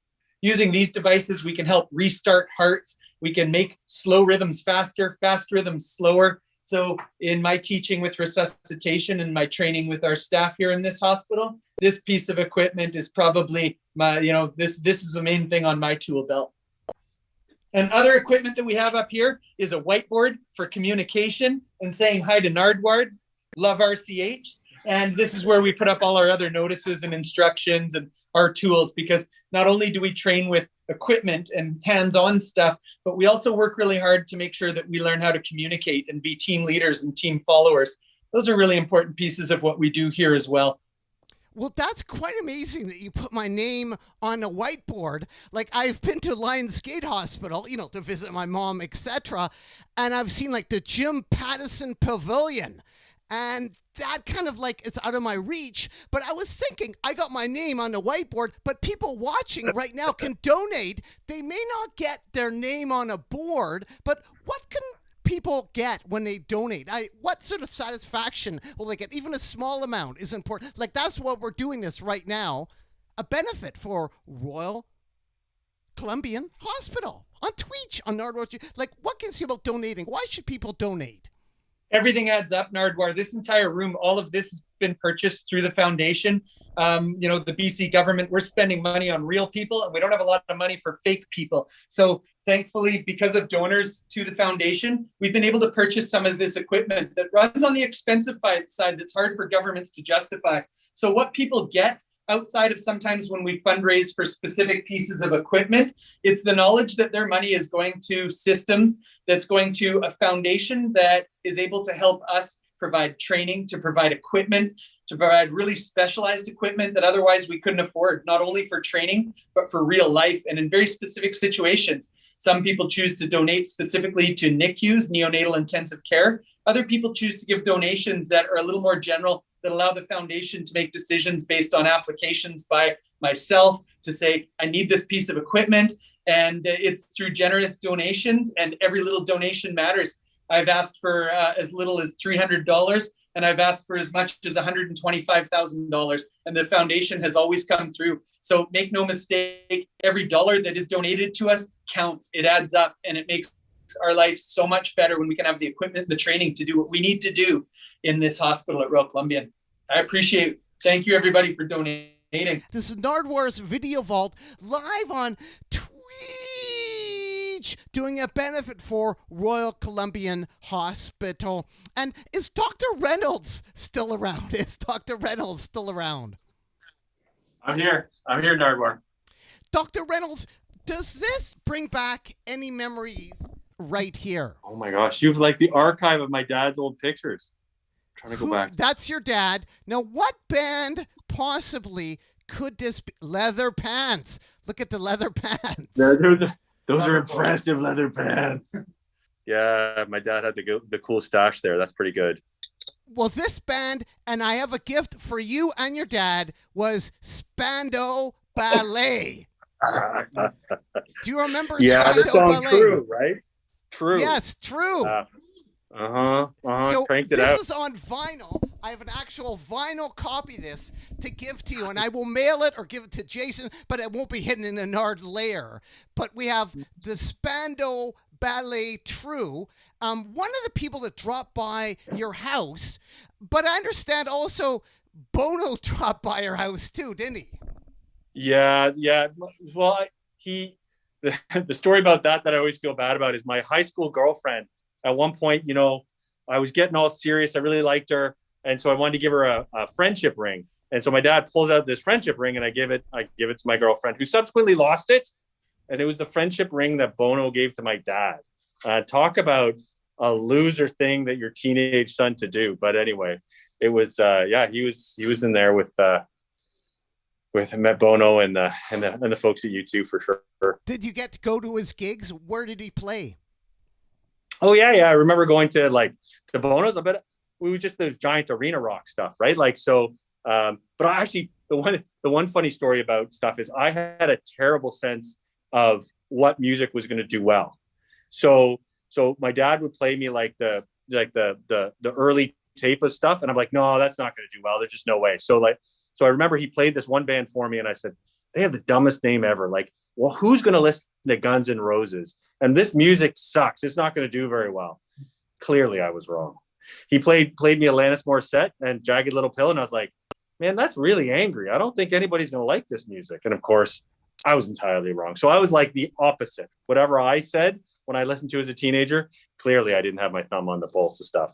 Using these devices, we can help restart hearts. We can make slow rhythms faster, fast rhythms slower. So in my teaching with resuscitation and my training with our staff here in this hospital, this piece of equipment is probably my, this is the main thing on my tool belt. And other equipment that we have up here is a whiteboard for communication and saying hi to Nardwuar, love RCH. And this is where we put up all our other notices and instructions and our tools, because not only do we train with equipment and hands-on stuff, but we also work really hard to make sure that we learn how to communicate and be team leaders and team followers. Those are really important pieces of what we do here as well. Well, that's quite amazing that you put my name on a whiteboard. Like, I've been to Lionsgate Hospital, to visit my mom, etc. And I've seen like the Jim Pattison Pavilion. And that kind of like, it's out of my reach. But I was thinking, I got my name on the whiteboard, but people watching right now can donate. They may not get their name on a board, but what can people get when they donate? What sort of satisfaction will they get? Even a small amount is important. Like, that's what we're doing this right now. A benefit for Royal Columbian Hospital on Twitch, on Nardwuar. Like, what can you say about donating? Why should people donate? Everything adds up, Nardwuar. This entire room, all of this has been purchased through the foundation. The BC government, we're spending money on real people, and we don't have a lot of money for fake people. So thankfully, because of donors to the foundation, we've been able to purchase some of this equipment that runs on the expensive side that's hard for governments to justify. So what people get outside of sometimes when we fundraise for specific pieces of equipment, it's the knowledge that their money is going to systems, that's going to a foundation that is able to help us provide training, to provide equipment, to provide really specialized equipment that otherwise we couldn't afford, not only for training, but for real life and in very specific situations. Some people choose to donate specifically to NICUs, neonatal intensive care. Other people choose to give donations that are a little more general, that allow the foundation to make decisions based on applications by myself to say, I need this piece of equipment. And it's through generous donations, and every little donation matters. I've asked for as little as $300, and I've asked for as much as $125,000, and the foundation has always come through. So make no mistake, every dollar that is donated to us counts. It adds up, and it makes our life so much better when we can have the equipment, the training to do what we need to do in this hospital at Royal Columbian. I appreciate it. Thank you, everybody, for donating. This is Nardwuar's Video Vault live on Twitch, doing a benefit for Royal Columbian Hospital. And is Dr. Reynolds still around? Is Dr. Reynolds still around? I'm here, Nardwuar. Dr. Reynolds, does this bring back any memories right here? Oh my gosh, you've like the archive of my dad's old pictures. I'm trying to go back. That's your dad. Now, what band possibly could this be? Leather pants. Look at the leather pants. Those are impressive leather pants. Yeah, my dad had the cool stash there. That's pretty good. Well, this band, and I have a gift for you and your dad, was Spandau Ballet. Do you remember yeah, Spandau that sounds Ballet? true, right? True. Yes, true. So Cranked it out. This is on vinyl. I have an actual vinyl copy of this to give to you, and I will mail it or give it to Jason, but it won't be hidden in a Nard layer. But we have the Spandau Ballet True. One of the people that dropped by your house, but I understand also Bono dropped by your house too, didn't he? Yeah. Well, the story about that I always feel bad about is my high school girlfriend. At one point, I was getting all serious. I really liked her. And so I wanted to give her a friendship ring. And so my dad pulls out this friendship ring and I give it to my girlfriend, who subsequently lost it. And it was the friendship ring that Bono gave to my dad. Talk about a loser thing that your teenage son to do. But anyway, it was, he was in there with met Bono and the folks at U2 for sure. Did you get to go to his gigs? Where did he play? Oh yeah. I remember going to Bono's. I bet we were just those giant arena rock stuff, right? But I actually, the one funny story about stuff is I had a terrible sense of what music was going to do well. So my dad would play me the early tape of stuff, and I'm like, no, that's not going to do well. There's just no way. So I remember he played this one band for me, and I said, they have the dumbest name ever. Well, who's going to listen to Guns N' Roses? And this music sucks. It's not going to do very well. Clearly, I was wrong. He played me Alanis Morissette and Jagged Little Pill, and I was like, man, that's really angry. I don't think anybody's going to like this music. And of course, I was entirely wrong. So I was like the opposite. Whatever I said when I listened to as a teenager, clearly I didn't have my thumb on the pulse of stuff.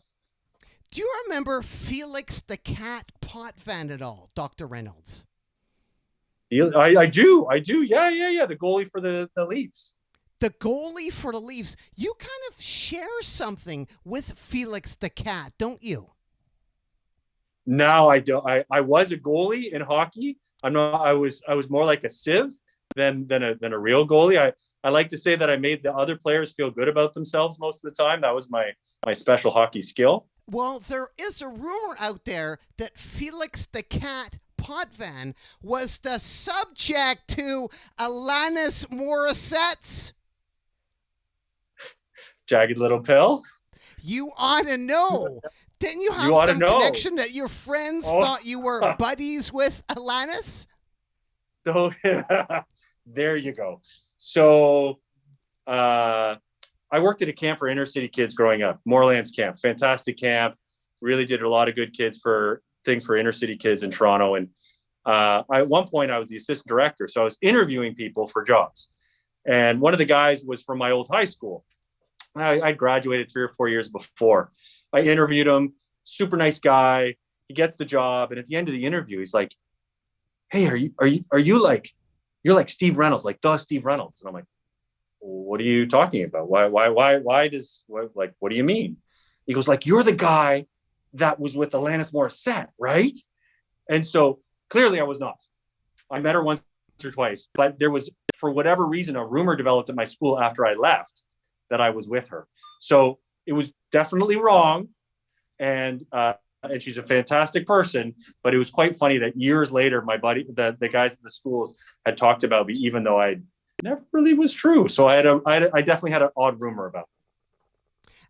Do you remember Felix the Cat Potvin at all, Dr. Reynolds? I do. Yeah. The goalie for the Leafs. The goalie for the Leafs. You kind of share something with Felix the Cat, don't you? No, I don't. I was a goalie in hockey. I'm not. I was more like a sieve than a real goalie. I like to say that I made the other players feel good about themselves most of the time. That was my special hockey skill. Well, there is a rumor out there that Felix the Cat Potvin was the subject to Alanis Morissette's Jagged Little Pill. You ought to know. Didn't you have some connection that your friends thought you were buddies with Alanis? So there you go. So I worked at a camp for inner city kids growing up, Moorlands Camp, fantastic camp. Really did a lot of good things for inner city kids in Toronto. And at one point I was the assistant director. So I was interviewing people for jobs. And one of the guys was from my old high school. I graduated 3 or 4 years before. I interviewed him, super nice guy. He gets the job. And at the end of the interview, he's like, hey, are you like, you're like Steve Reynolds, like the Steve Reynolds. And I'm like, what are you talking about? Why what do you mean? He goes, like, you're the guy that was with Alanis Morissette, right? And so clearly I was not. I met her once or twice, but there was, for whatever reason, a rumor developed at my school after I left that I was with her. So it was definitely wrong. And she's a fantastic person, but it was quite funny that years later, my buddy, the guys at the schools had talked about me, even though I never really was true. So I definitely had an odd rumor about it.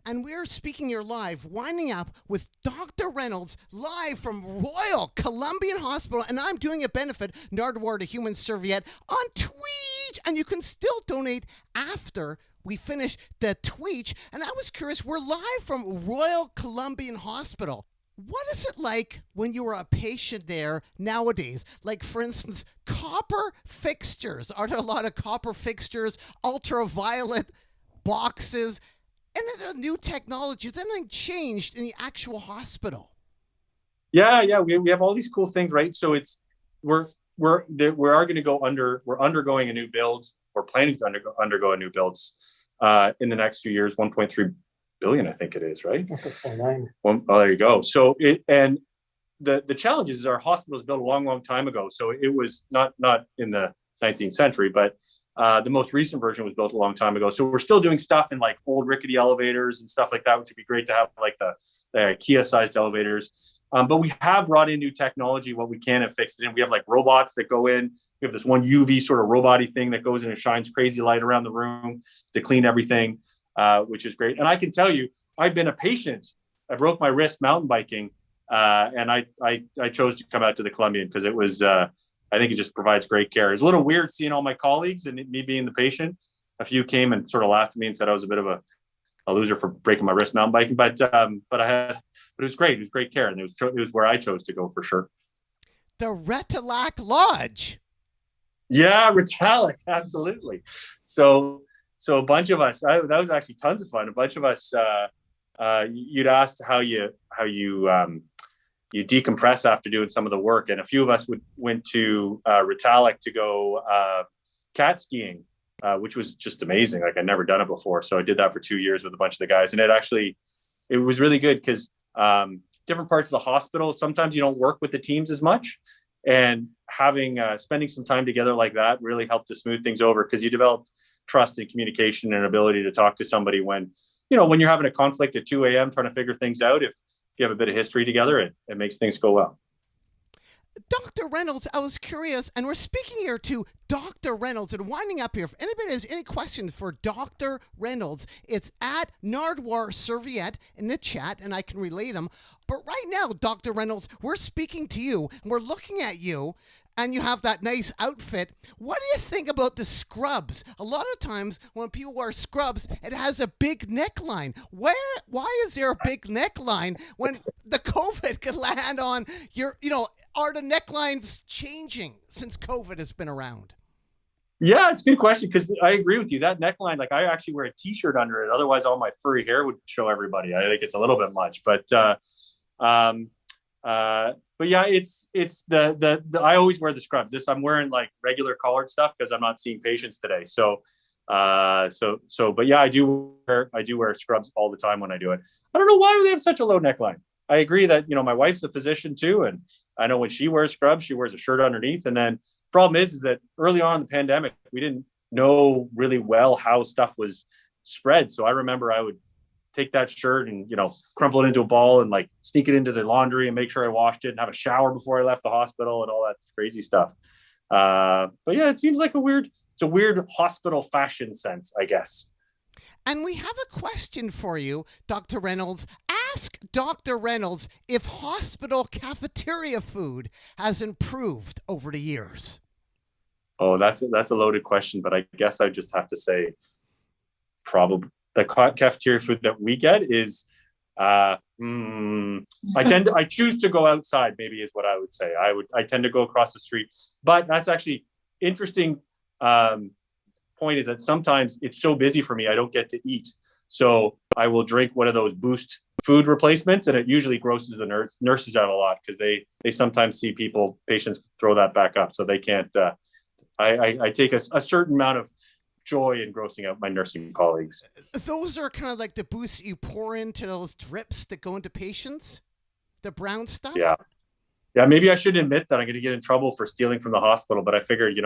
And we're speaking here live, winding up with Dr. Reynolds live from Royal Columbian Hospital. And I'm doing a benefit, Nardwuar to Human Serviette, on Twitch. And you can still donate after we finish the Twitch. And I was curious, we're live from Royal Columbian Hospital. What is it like when you are a patient there nowadays? Like, for instance, copper fixtures. Are there a lot of copper fixtures, ultraviolet boxes? And then the new technology, has anything changed in the actual hospital? Yeah, we have all these cool things, right? So we're undergoing a new build. We're planning to undergo a new build in the next few years. 1.3 billion, I think it is, right? 1.9. Well, oh, there you go. So the challenge is our hospital was built a long time ago. So it was not in the 19th century, but the most recent version was built a long time ago. So we're still doing stuff in like old rickety elevators and stuff like that, which would be great to have, like the Kia-sized elevators. But we have brought in new technology, what we can, and fixed it in. We have like robots that go in. We have this one UV sort of robot-y thing that goes in and shines crazy light around the room to clean everything, which is great. And I can tell you, I've been a patient. I broke my wrist mountain biking, and I chose to come out to the Columbian because it was I think it just provides great care. It's a little weird seeing all my colleagues and me being the patient. A few came and sort of laughed at me and said I was a bit of a loser for breaking my wrist mountain biking, but it was great. It was great care, and it was where I chose to go for sure. The Retilac Lodge. Yeah, Retilac, absolutely. So a bunch of us. That was actually tons of fun. A bunch of us. You'd asked how you decompress after doing some of the work, and a few of us went to Retilac to go cat skiing, which was just amazing. Like, I'd never done it before, so I did that for 2 years with a bunch of the guys, and it was really good because different parts of the hospital, sometimes you don't work with the teams as much, and spending some time together like that really helped to smooth things over because you developed trust and communication and ability to talk to somebody when you're having a conflict at 2 a.m. trying to figure things out. If you have a bit of history together, it makes things go well. Dr. Reynolds, I was curious, and we're speaking here to Dr. Reynolds, and winding up here, if anybody has any questions for Dr. Reynolds, it's at Nardwuar Serviette in the chat, and I can relay them. But right now, Dr. Reynolds, we're speaking to you, and we're looking at you, and you have that nice outfit. What do you think about the scrubs? A lot of times when people wear scrubs, it has a big neckline. Why is there a big neckline when the COVID could land on your, are the necklines changing since COVID has been around? Yeah, it's a good question because I agree with you. That neckline, like, I actually wear a t-shirt under it. Otherwise, all my furry hair would show everybody. I think it's a little bit much, but yeah, it's the I always wear the scrubs. I'm wearing like regular collared stuff because I'm not seeing patients today. But yeah, I do wear scrubs all the time when I do it. I don't know why they have such a low neckline. I agree that, my wife's a physician too. And I know when she wears scrubs, she wears a shirt underneath. And then problem is that early on in the pandemic, we didn't know really well how stuff was spread. So I remember I would take that shirt and, crumple it into a ball and like sneak it into the laundry and make sure I washed it and have a shower before I left the hospital and all that crazy stuff. But yeah, it seems like it's a weird hospital fashion sense, I guess. And we have a question for you, Dr. Reynolds. Ask Dr. Reynolds if hospital cafeteria food has improved over the years. Oh, that's a loaded question, but I guess I just have to say probably the cafeteria food that we get is I choose to go outside, maybe is what I would say. I tend to go across the street, but that's actually interesting. Point is that sometimes it's so busy for me, I don't get to eat. So I will drink one of those Boost food replacements, and it usually grosses the nurses out a lot because they sometimes see patients throw that back up. So they can't, I take a certain amount of joy in grossing out my nursing colleagues. Those are kind of like the boosts you pour into those drips that go into patients? The brown stuff? Yeah. Yeah, maybe I shouldn't admit that I'm going to get in trouble for stealing from the hospital, but I figured, if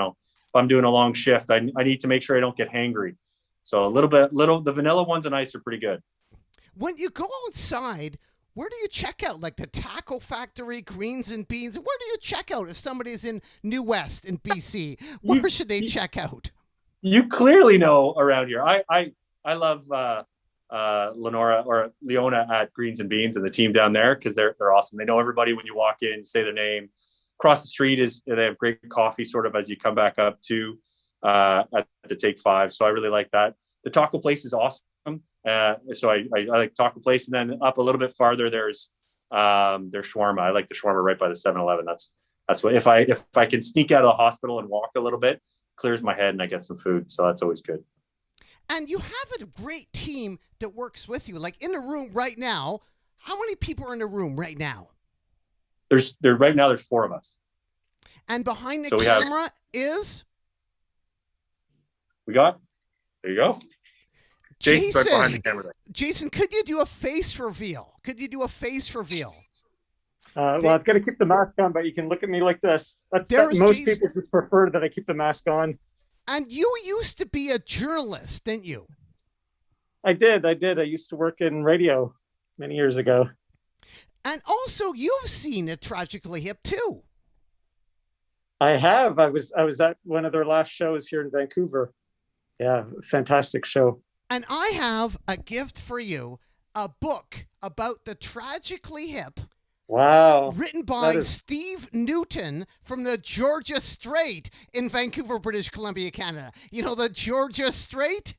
I'm doing a long shift, I need to make sure I don't get hangry. So the vanilla ones and ice are pretty good. When you go outside, where do you check out? Like the Taco Factory, Greens and Beans? Where do you check out if somebody's in New West in BC? Where should they check out? You clearly know around here. I love Lenora or Leona at Greens and Beans and the team down there because they're awesome. They know everybody when you walk in, say their name. Across the street they have great coffee sort of as you come back up to at the Take 5. So I really like that. The taco place is awesome. So I like taco place, and then up a little bit farther there's shawarma. I like the shawarma right by the 7-Eleven. That's what if I can sneak out of the hospital and walk a little bit, clears my head and I get some food. So that's always good. And you have a great team that works with you. Like in the room right now, how many people are in the room right now? Right now there's 4 of us. And behind the camera is? There you go. Jason's right behind the camera there. Jason, could you do a face reveal? Well, I've got to keep the mask on, but you can look at me like this. Most people would prefer that I keep the mask on. And you used to be a journalist, didn't you? I did. I used to work in radio many years ago. And also, you've seen it Tragically Hip, too. I have. I was at one of their last shows here in Vancouver. Yeah, fantastic show. And I have a gift for you, a book about the Tragically Hip. Wow. Written by Steve Newton from the Georgia Strait in Vancouver, British Columbia, Canada. You know the Georgia Strait?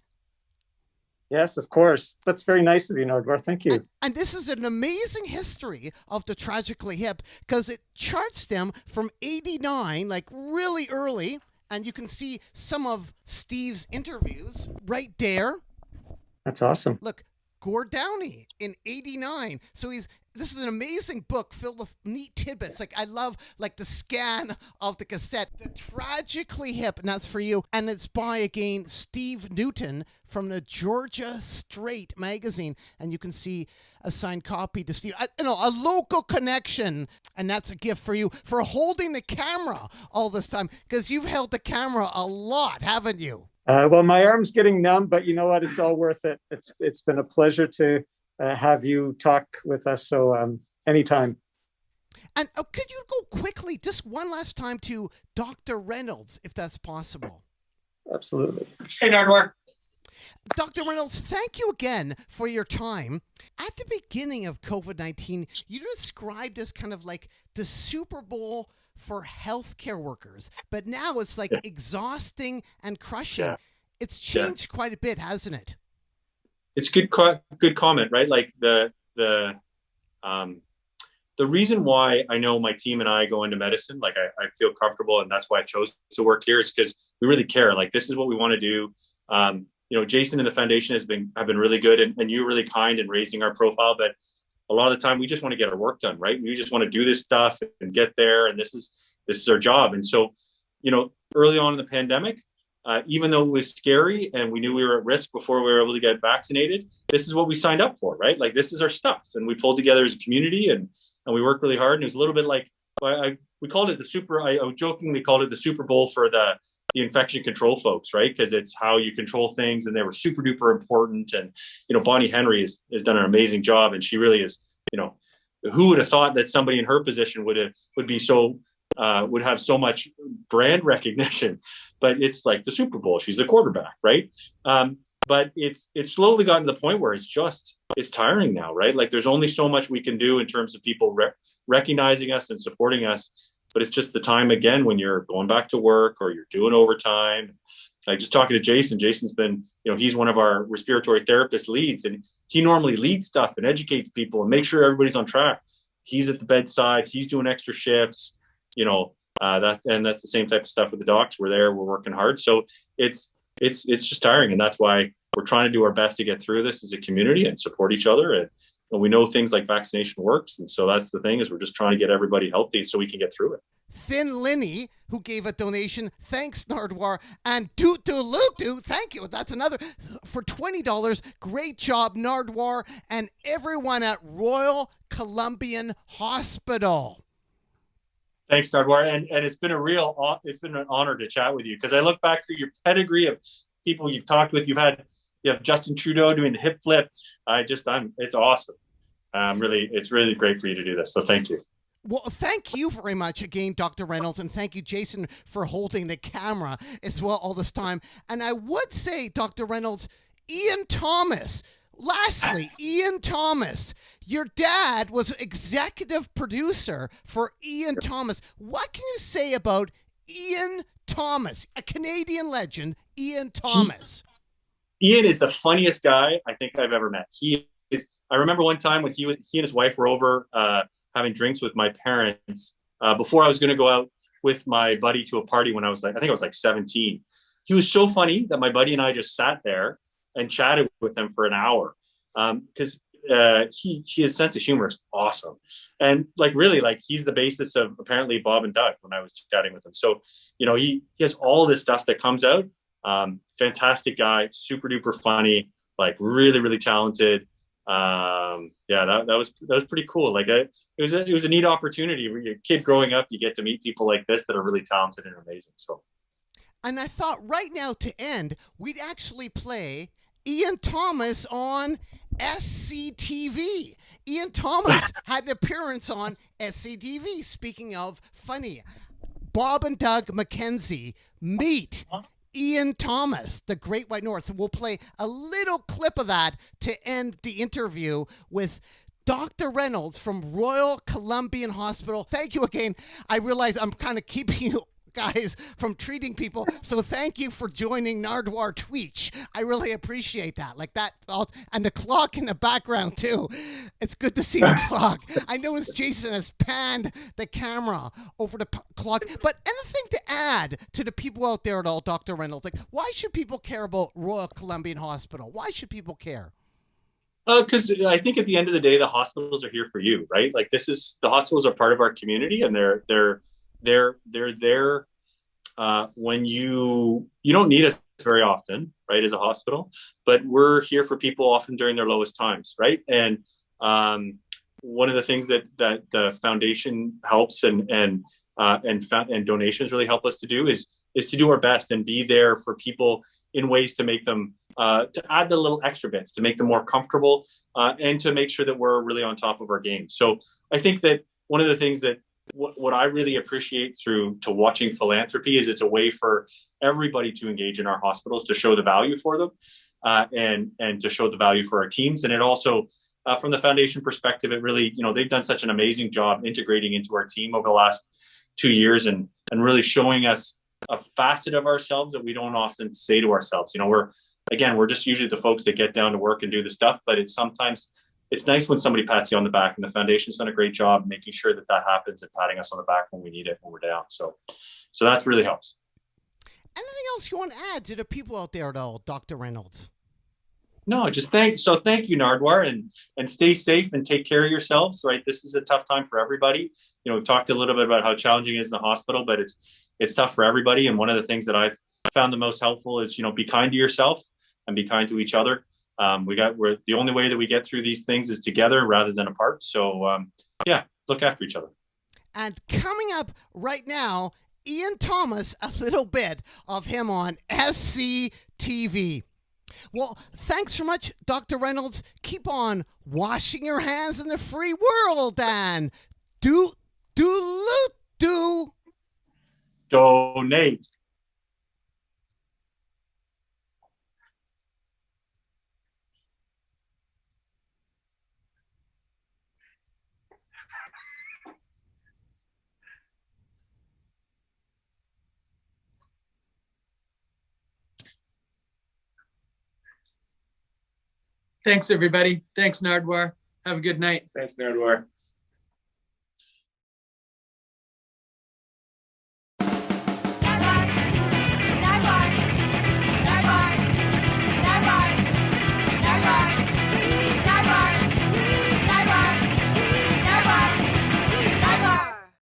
Yes, of course. That's very nice of you, Nardwuar. Thank you. And this is an amazing history of the Tragically Hip because it charts them from 89, like really early. And you can see some of Steve's interviews right there. That's awesome. Look, Gord Downey in 89. So this is an amazing book filled with neat tidbits. Like I love the scan of the cassette. The Tragically Hip, and that's for you. And it's by, again, Steve Newton from the Georgia Strait magazine. And you can see a signed copy to Steve. A local connection. And that's a gift for you for holding the camera all this time. Because you've held the camera a lot, haven't you? Well, my arm's getting numb, but you know what? It's all worth it. It's been a pleasure to have you talk with us. So anytime. And could you go quickly, just one last time, to Dr. Reynolds, if that's possible? Absolutely. Hey, Nardwuar. Dr. Reynolds, thank you again for your time. At the beginning of COVID-19, you described as kind of like the Super Bowl for healthcare workers, but now it's like exhausting and crushing. Yeah. It's changed quite a bit, hasn't it? It's good comment, right? Like the reason why I know my team and I go into medicine, like I feel comfortable, and that's why I chose to work here, is because we really care. Like this is what we want to do. Jason and the foundation have been really good, and you're really kind in raising our profile, but a lot of the time we just want to get our work done, right? We just want to do this stuff and get there. And this is our job. And so, early on in the pandemic, even though it was scary and we knew we were at risk before we were able to get vaccinated, this is what we signed up for, right? Like this is our stuff. And we pulled together as a community and we worked really hard. And it was a little bit like, we called it I jokingly called it the Super Bowl for the infection control folks, right? Because it's how you control things, and they were super duper important. And Bonnie Henry has done an amazing job, and she really is. Who would have thought that somebody in her position would have so much brand recognition? But it's like the Super Bowl. She's the quarterback, right? But it's slowly gotten to the point where it's tiring now, right? Like there's only so much we can do in terms of people recognizing us and supporting us. But it's just the time again when you're going back to work or you're doing overtime. Like just talking to Jason. Jason's been, he's one of our respiratory therapist leads, and he normally leads stuff and educates people and makes sure everybody's on track. He's at the bedside. He's doing extra shifts. That's the same type of stuff with the docs. We're there. We're working hard. So it's just tiring, and that's why we're trying to do our best to get through this as a community and support each other. And we know things like vaccination works. And so that's the thing, is we're just trying to get everybody healthy so we can get through it. Thin Linny, who gave a donation, thanks Nardwuar, and Doot Luke, thank you. That's another for $20. Great job, Nardwuar, and everyone at Royal Columbian Hospital. Thanks, Nardwuar. And it's been an honor to chat with you, because I look back through your pedigree of people you've talked with. You have Justin Trudeau doing the hip flip. It's awesome. It's really great for you to do this. So thank you. Well, thank you very much again, Dr. Reynolds, and thank you, Jason, for holding the camera as well all this time. And I would say, Dr. Reynolds, Ian Thomas. Lastly, Ian Thomas, your dad was executive producer for Ian Thomas. What can you say about Ian Thomas, a Canadian legend, Ian Thomas? Ian is the funniest guy I think I've ever met. I remember one time when he and his wife were over having drinks with my parents before I was going to go out with my buddy to a party when I think I was like 17. He was so funny that my buddy and I just sat there and chatted with him for an hour, because his sense of humor is awesome. And he's the basis of apparently Bob and Doug when I was chatting with him. So, he has all this stuff that comes out. Fantastic guy, super duper funny, really, really talented. That was pretty cool. It was a neat opportunity. When you're a kid growing up, you get to meet people like this that are really talented and amazing. So, and I thought right now to end, we'd actually play Ian Thomas on SCTV. Ian Thomas had an appearance on SCTV. Speaking of funny, Bob and Doug McKenzie meet Ian Thomas, the Great White North. We'll play a little clip of that to end the interview with Dr. Reynolds from Royal Columbian Hospital. Thank you again. I realize I'm kind of keeping you guys from treating people, so thank you for joining Nardwuar Tweech. I really appreciate that. And the clock in the background too. It's good to see the clock. I noticed Jason has panned the camera over the clock. But anything to add to the people out there at all, Dr. Reynolds? Why should people care about Royal Columbian Hospital? Why should people care? Because I think at the end of the day, the hospitals are here for you, right? The hospitals are part of our community, and they're there when you don't need us very often, right, as a hospital, but we're here for people often during their lowest times, right? And one of the things that the foundation helps and donations really help us to do is to do our best and be there for people in ways to make them to add the little extra bits to make them more comfortable and to make sure that we're really on top of our game. So I think that one of the things that what I really appreciate to watching philanthropy is it's a way for everybody to engage in our hospitals, to show the value for them and to show the value for our teams. And it also, from the foundation perspective, it really, they've done such an amazing job integrating into our team over the last 2 years and really showing us a facet of ourselves that we don't often say to ourselves. We're just usually the folks that get down to work and do the stuff, but it's nice when somebody pats you on the back, and the foundation's done a great job making sure that happens and patting us on the back when we need it, when we're down. So that really helps. Anything else you want to add to the people out there at all, Dr. Reynolds? No, just thank you, Nardwuar, and stay safe and take care of yourselves, right? This is a tough time for everybody. We talked a little bit about how challenging it is in the hospital, but it's tough for everybody. And one of the things that I've found the most helpful is, be kind to yourself and be kind to each other. We're the only way that we get through these things is together rather than apart. So look after each other. And coming up right now, Ian Thomas, a little bit of him on SCTV. Well, thanks so much, Dr. Reynolds. Keep on washing your hands in the free world and donate. Thanks, everybody. Thanks, Nardwuar. Have a good night. Thanks, Nardwuar.